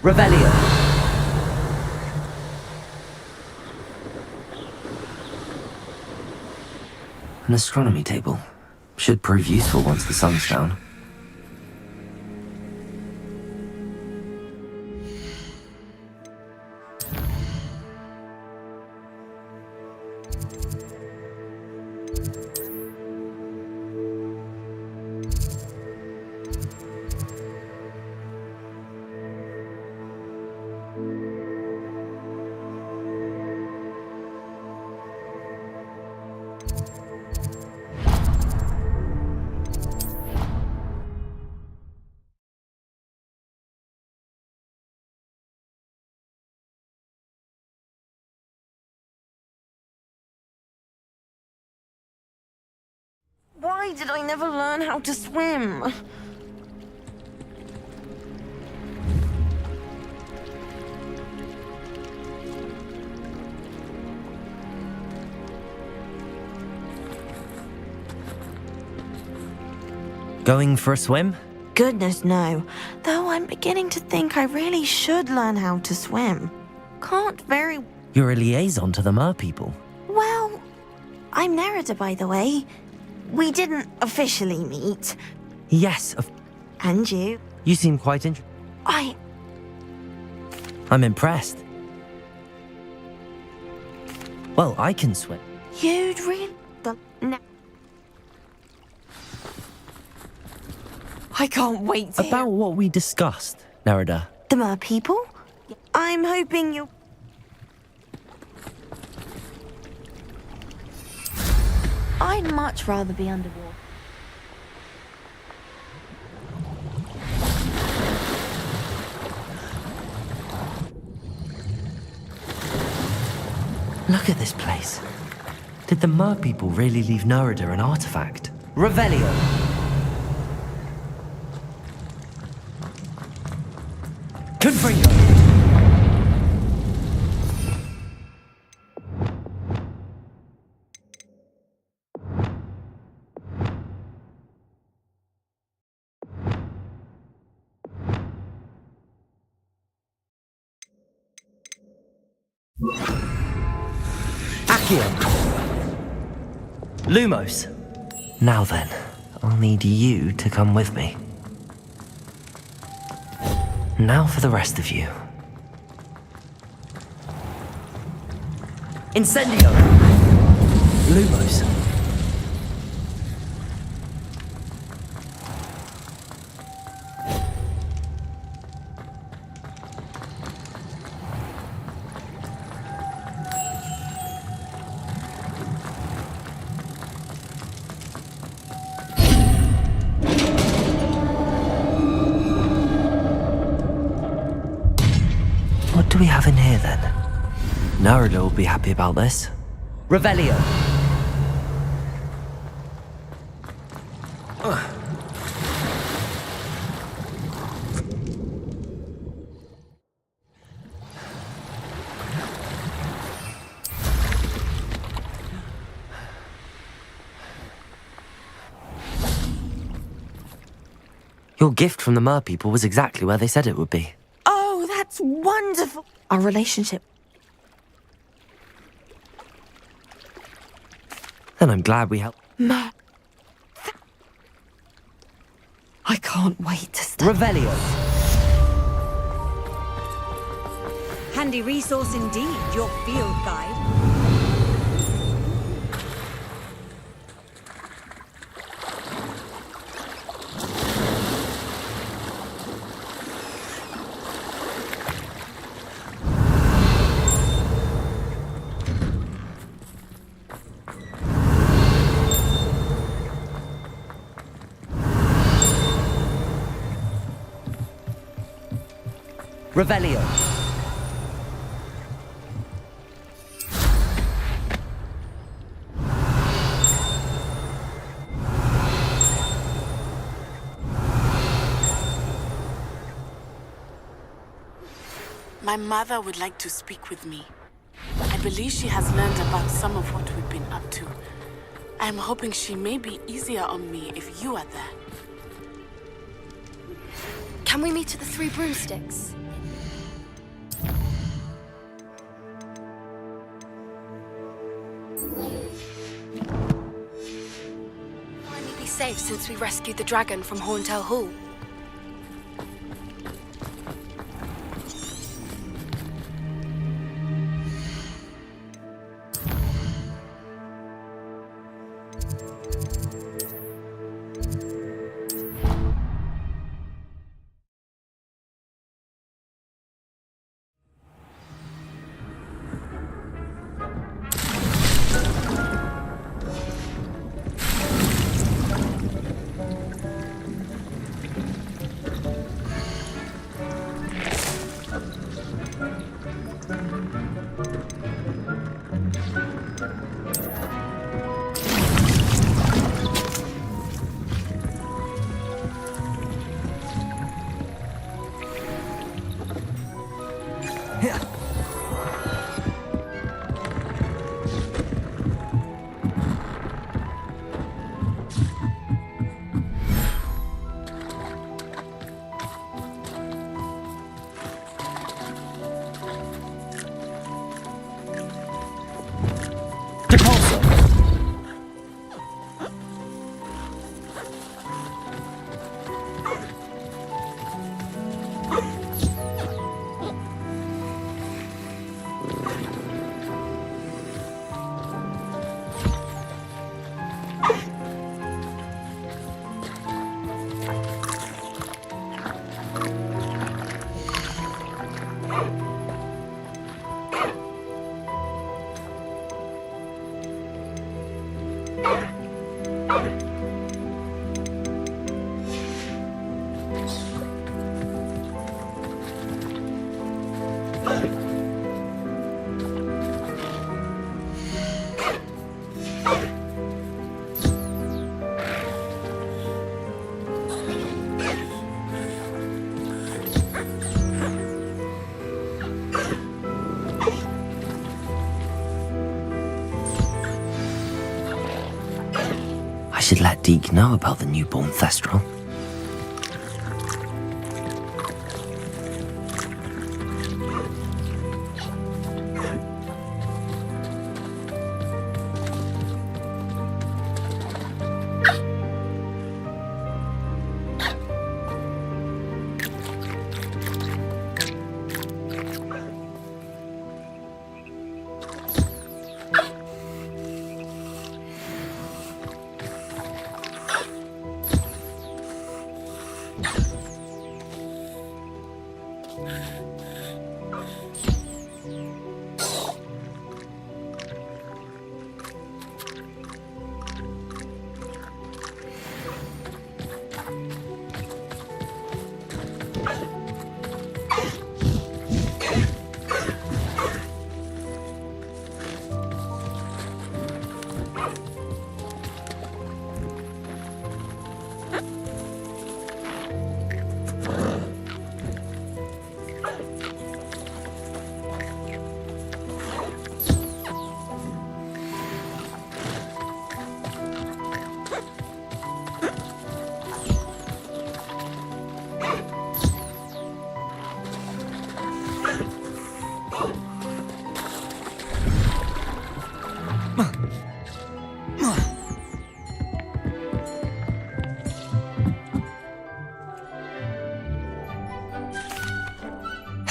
Revelio. An astronomy table. Should prove useful once the sun's down. Why did I never learn how to swim? Going for a swim? Goodness, no. Though I'm beginning to think I really should learn how to swim. Can't very... You're a liaison to the Mer people. Well, I'm Nerida, by the way. We didn't officially meet. Yes, And you. You seem quite I'm impressed. Well, I can swim. You'd really... No. I can't wait to About what we discussed, Nerida. The mer people? I'm hoping you... I'd much rather be underwater. Look at this place. Did the mer people really leave Nerida an artifact? Revelio! Confringo! Lumos. Now then, I'll need you to come with me. Now for the rest of you. Incendio! Lumos. What do we have in here then? Nerida will be happy about this. Revelio. Your gift from the mer people was exactly where they said it would be. Oh, that's wonderful. Our relationship. Then I'm glad we helped. Ma. I can't wait to start. Revelio. Handy resource indeed, your field guide. Revelio. My mother would like to speak with me. I believe she has learned about some of what we've been up to. I'm hoping she may be easier on me if you are there. Can we meet at the Three Broomsticks? Finally be safe since we rescued the dragon from Horntail Hall. I should let Deke know about the newborn Thestral.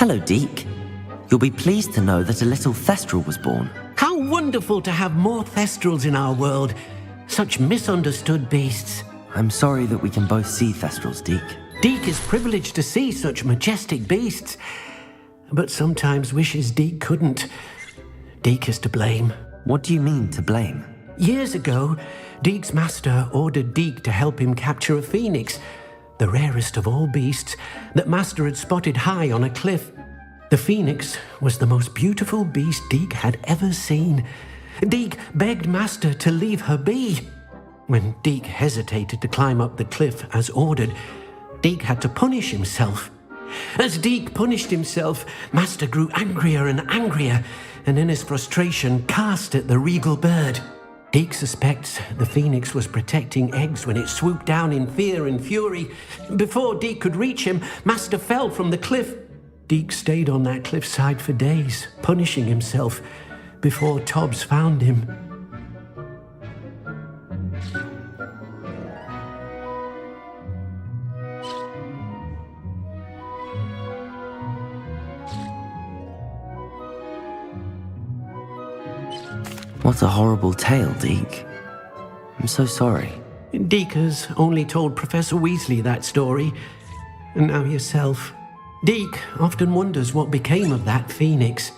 Hello, Deke. You'll be pleased to know that a little Thestral was born. How wonderful to have more Thestrals in our world. Such misunderstood beasts. I'm sorry that we can both see Thestrals, Deke. Deke is privileged to see such majestic beasts, but sometimes wishes Deke couldn't. Deke is to blame. What do you mean, to blame? Years ago, Deke's master ordered Deke to help him capture a phoenix, the rarest of all beasts that master had spotted high on a cliff. The phoenix was the most beautiful beast Deke had ever seen. Deke begged master to leave her be. When Deke hesitated to climb up the cliff as ordered, Deke had to punish himself. As Deke punished himself, master grew angrier and angrier, and in his frustration cast at the regal bird. Deke suspects the phoenix was protecting eggs when it swooped down in fear and fury. Before Deke could reach him, master fell from the cliff. Deke stayed on that cliffside for days, punishing himself, before Tobbs found him. What a horrible tale, Deke. I'm so sorry. Deke has only told Professor Weasley that story, and now yourself. Deke often wonders what became of that phoenix.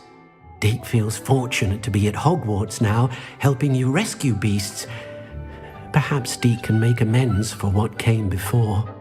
Deke feels fortunate to be at Hogwarts now, helping you rescue beasts. Perhaps Deke can make amends for what came before.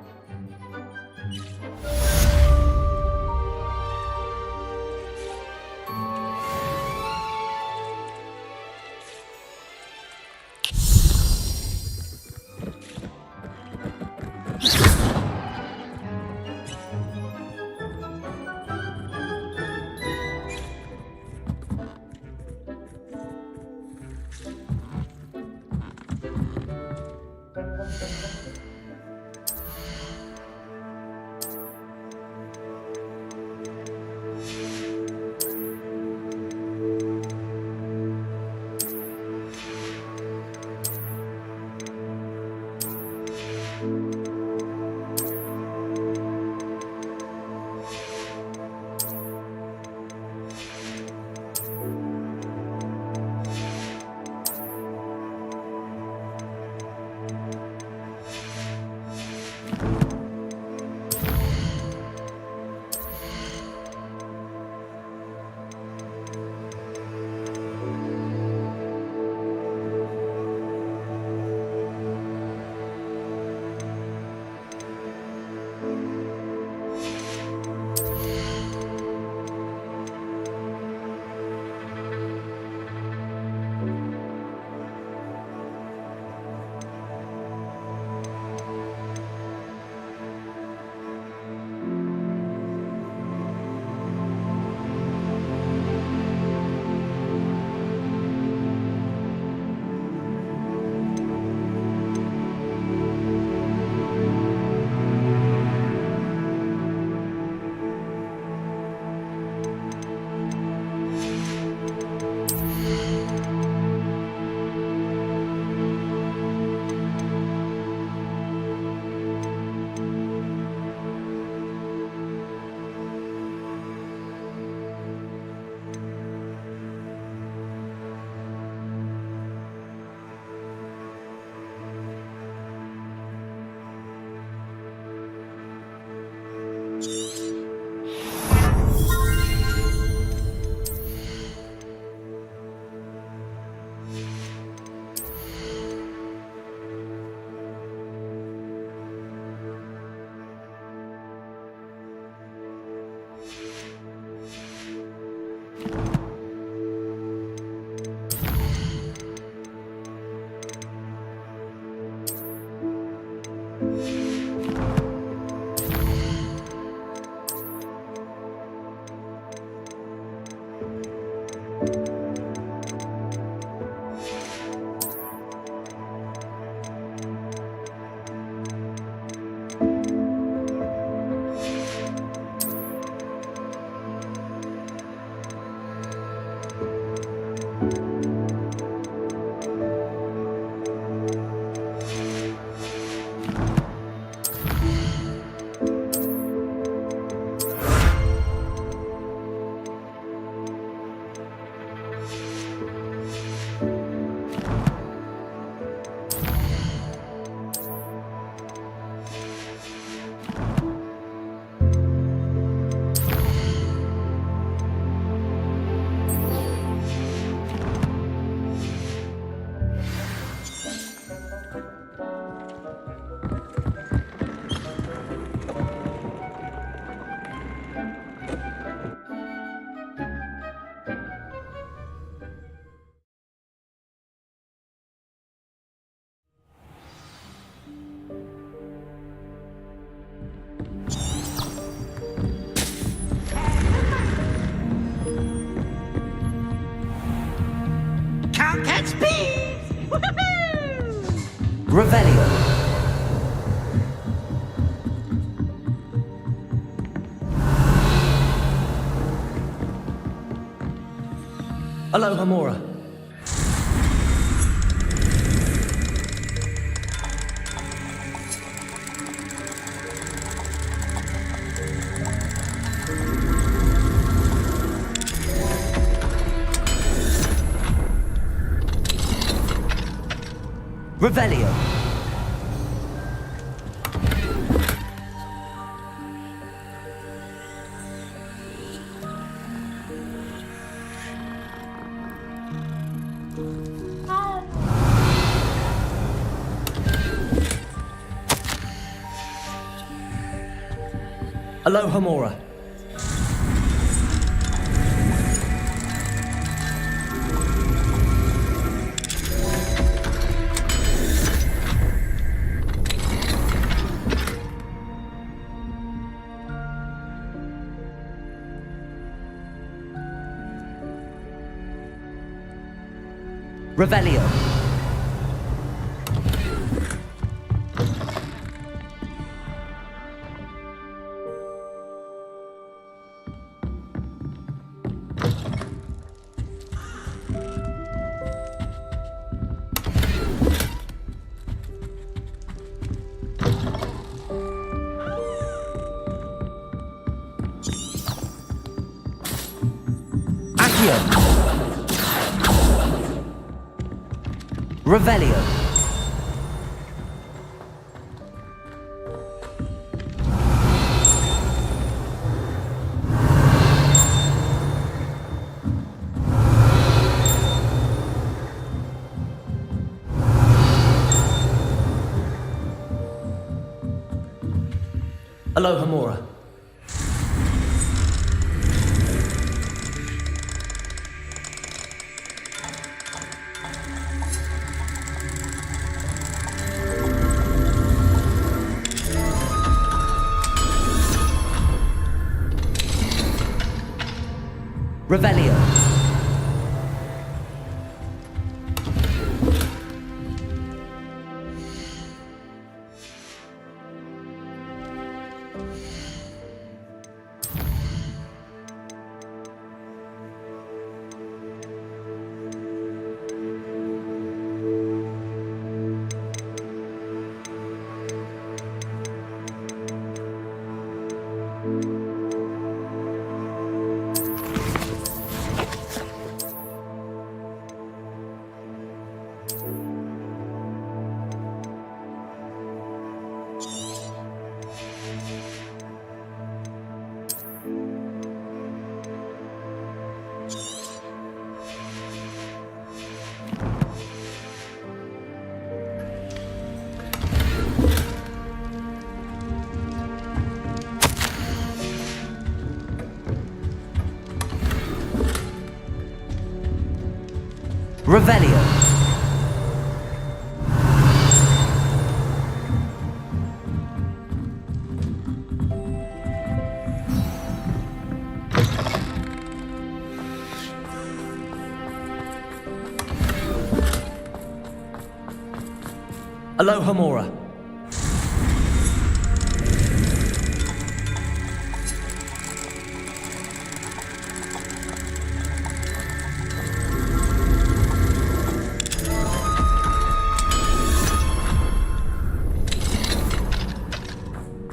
Revelio. Aloha Mora. Revelio. Aloha Mora. Revelio. Accio. Revelio. Aloha Mora. Revelio. Revelio. Aloha Mora.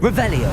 Revelio.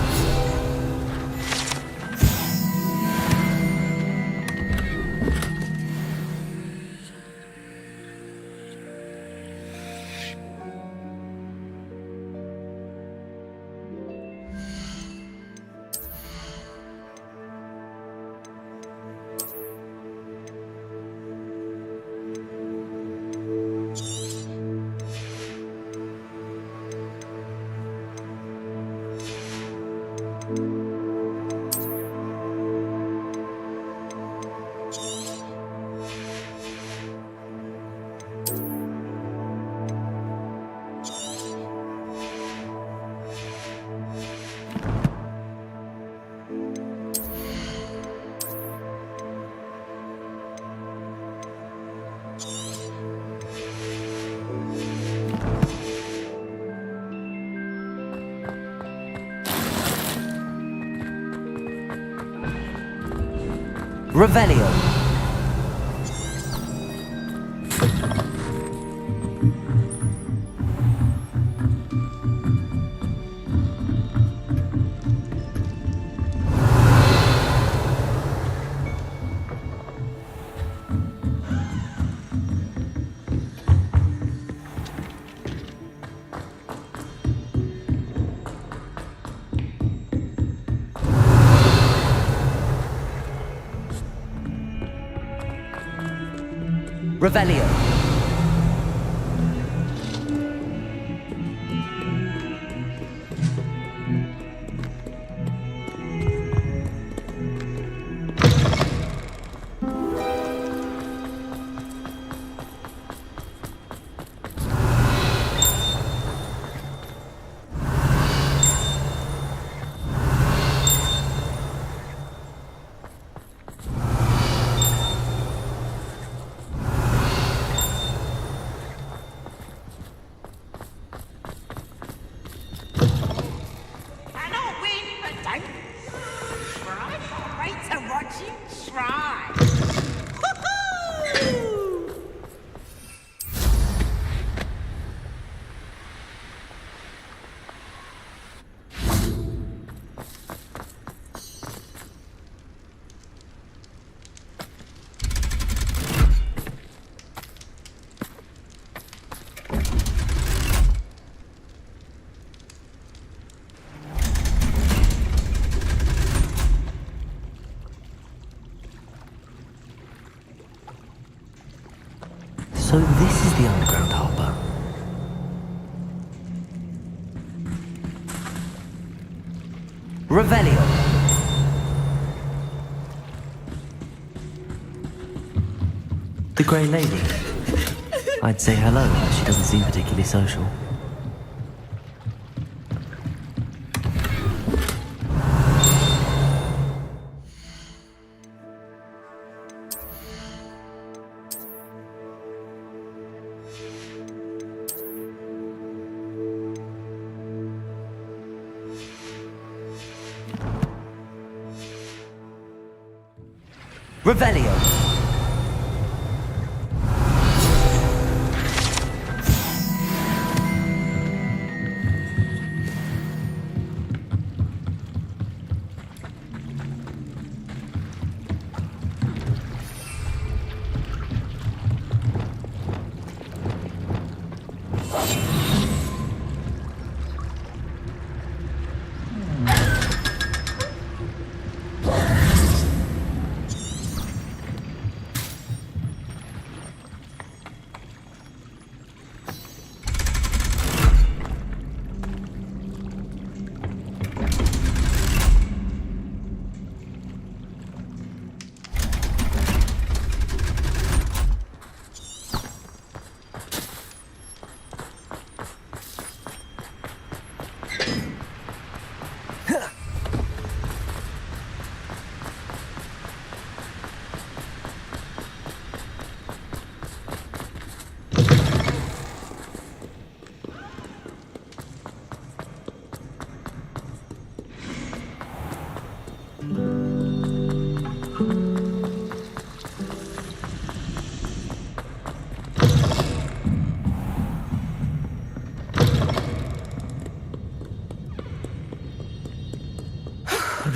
Revelio. Revelio. So this is the underground harbour. Revelio. The Grey Lady. I'd say hello, but she doesn't seem particularly social. Revelio.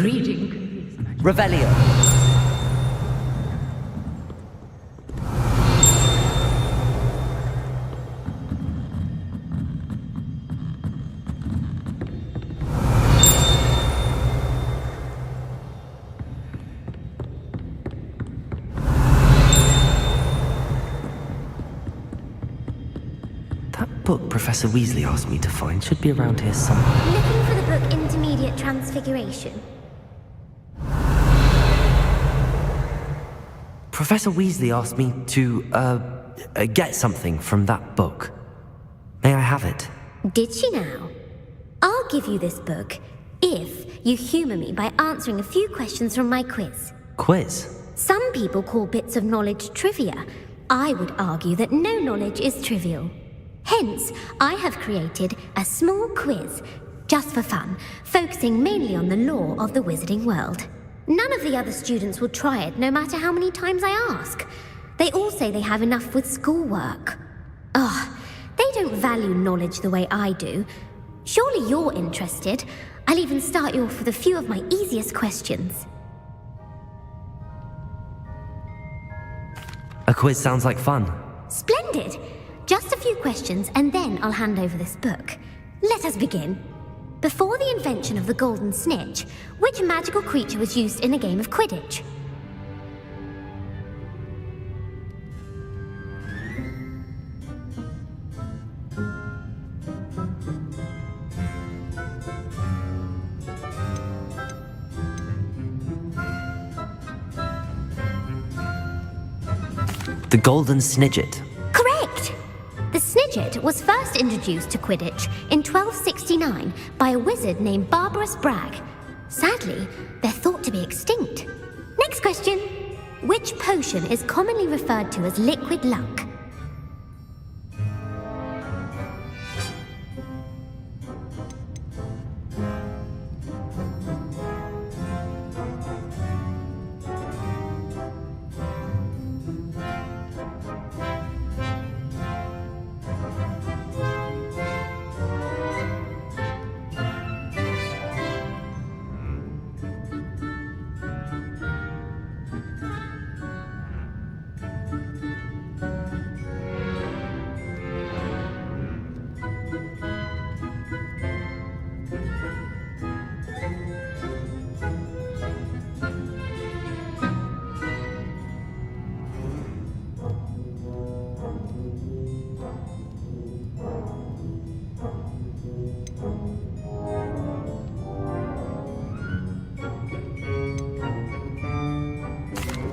Reading. Revelio. That book Professor Weasley asked me to find should be around here somewhere. Looking for the book Intermediate Transfiguration. Professor Weasley asked me to, get something from that book. May I have it? Did she now? I'll give you this book if you humour me by answering a few questions from my quiz. Quiz? Some people call bits of knowledge trivia. I would argue that no knowledge is trivial. Hence, I have created a small quiz, just for fun, focusing mainly on the lore of the wizarding world. None of the other students will try it, no matter how many times I ask. They all say they have enough with schoolwork. Ugh, they don't value knowledge the way I do. Surely you're interested. I'll even start you off with a few of my easiest questions. A quiz sounds like fun. Splendid! Just a few questions, and then I'll hand over this book. Let us begin. Before the invention of the golden snitch, which magical creature was used in a game of Quidditch? The Golden Snidget. Correct! The Snidget was first introduced to Quidditch in 1269 by a wizard named Barbarous Bragg. Sadly, they're thought to be extinct. Next question. Which potion is commonly referred to as liquid luck?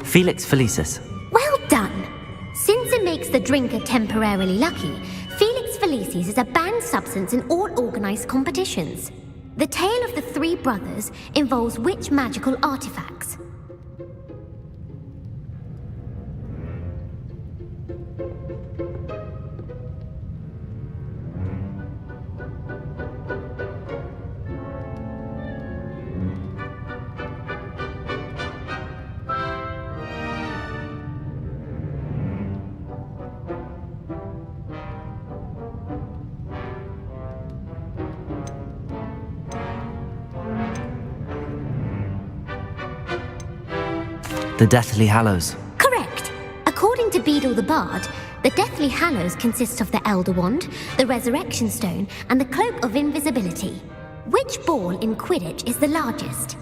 Felix Felicis. Well done! Since it makes the drinker temporarily lucky, Felix Felicis is a banned substance in all organized competitions. The tale of the three brothers involves which magical artifacts? The Deathly Hallows. Correct! According to Beadle the Bard, the Deathly Hallows consists of the Elder Wand, the Resurrection Stone, and the Cloak of Invisibility. Which ball in Quidditch is the largest?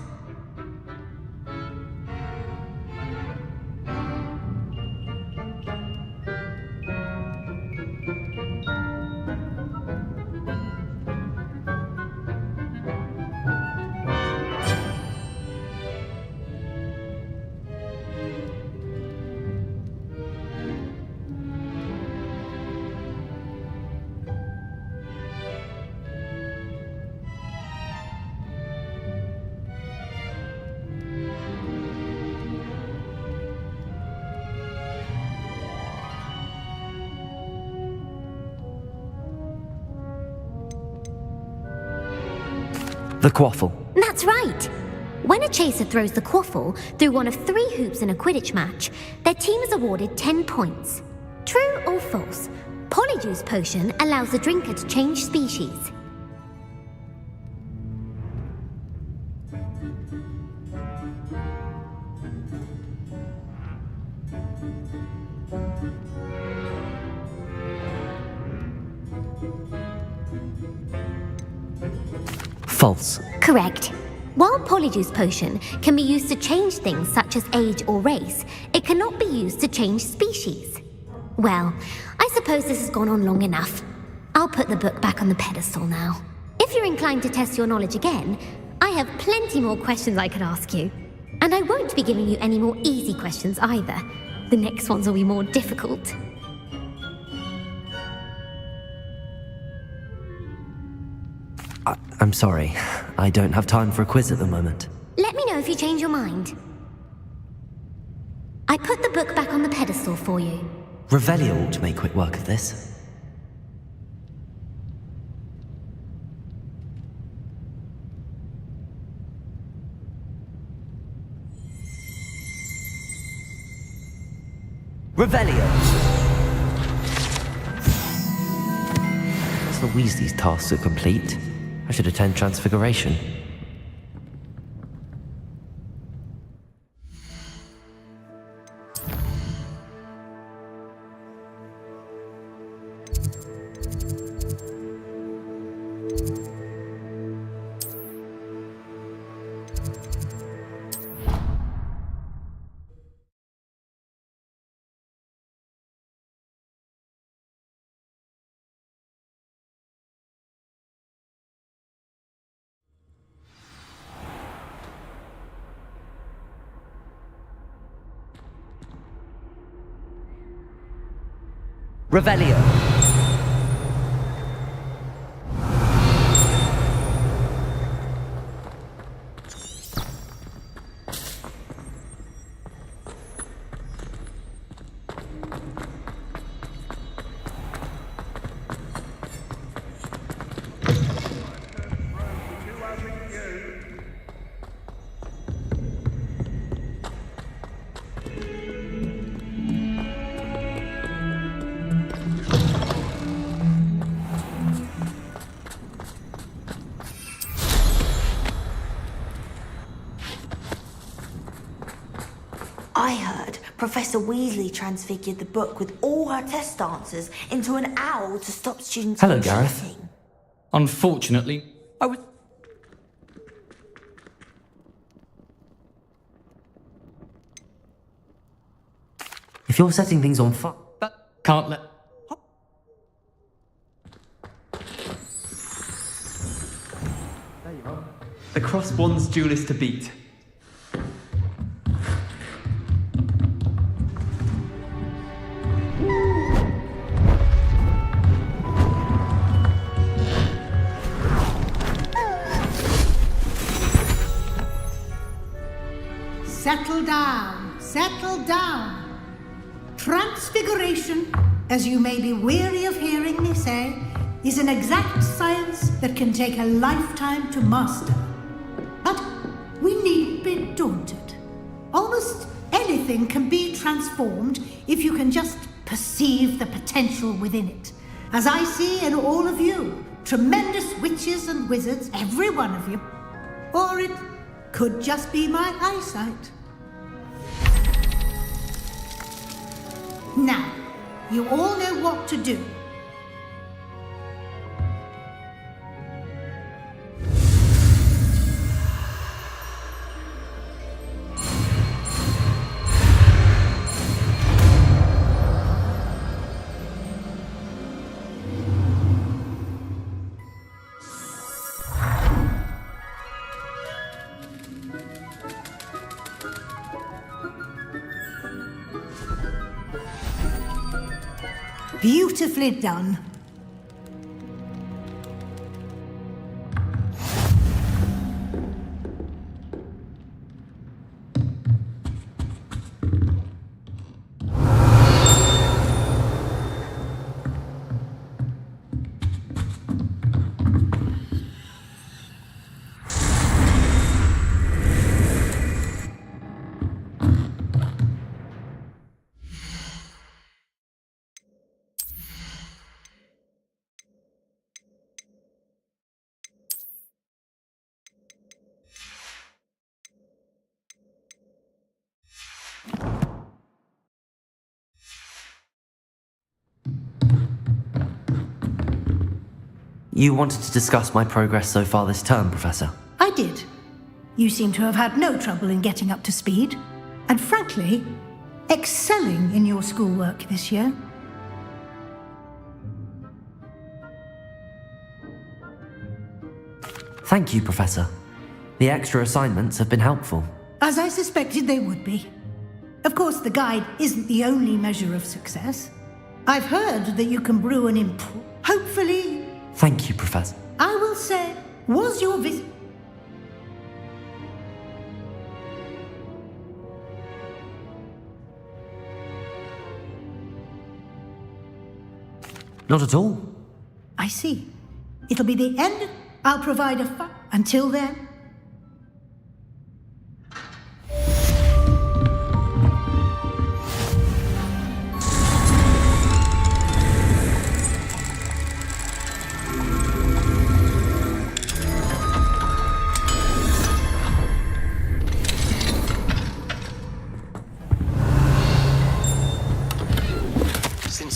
The Quaffle. That's right! When a chaser throws the quaffle through one of 3 hoops in a Quidditch match, their team is awarded 10 points. True or false? Polyjuice Potion allows the drinker to change species. False. Correct. While Polyjuice Potion can be used to change things such as age or race, it cannot be used to change species. Well, I suppose this has gone on long enough. I'll put the book back on the pedestal now. If you're inclined to test your knowledge again, I have plenty more questions I could ask you. And I won't be giving you any more easy questions either. The next ones will be more difficult. I'm sorry. I don't have time for a quiz at the moment. Let me know if you change your mind. I put the book back on the pedestal for you. Revelio ought to make quick work of this. Revelio! Professor Weasley's tasks are complete. I should attend Transfiguration. Revelio! I heard Professor Weasley transfigured the book with all her test answers into an owl to stop students Hello, from Gareth. cheating. Unfortunately, I was... If you're setting things on fire... Can't let... There you are. The crosswands duelist to beat. Settle down, settle down. Transfiguration, as you may be weary of hearing me say, is an exact science that can take a lifetime to master. But we needn't be daunted. Almost anything can be transformed if you can just perceive the potential within it. As I see in all of you, tremendous witches and wizards, every one of you. Or it could just be my eyesight. Now, you all know what to do. Beautifully done. You wanted to discuss my progress so far this term, Professor. I did. You seem to have had no trouble in getting up to speed, and frankly, excelling in your schoolwork this year. Thank you, Professor. The extra assignments have been helpful. As I suspected they would be. Of course, the guide isn't the only measure of success. I've heard that you can brew an hopefully... Thank you, Professor. I will say, was your visit... Not at all. I see. It'll be the end. I'll provide a until then.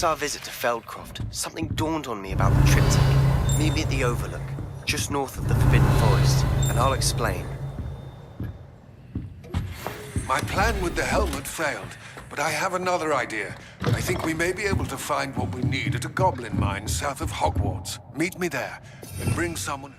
Since our visit to Feldcroft, something dawned on me about the triptych. Meet me at the Overlook, just north of the Forbidden Forest, and I'll explain. My plan with the helmet failed, but I have another idea. I think we may be able to find what we need at a goblin mine south of Hogwarts. Meet me there, and bring someone...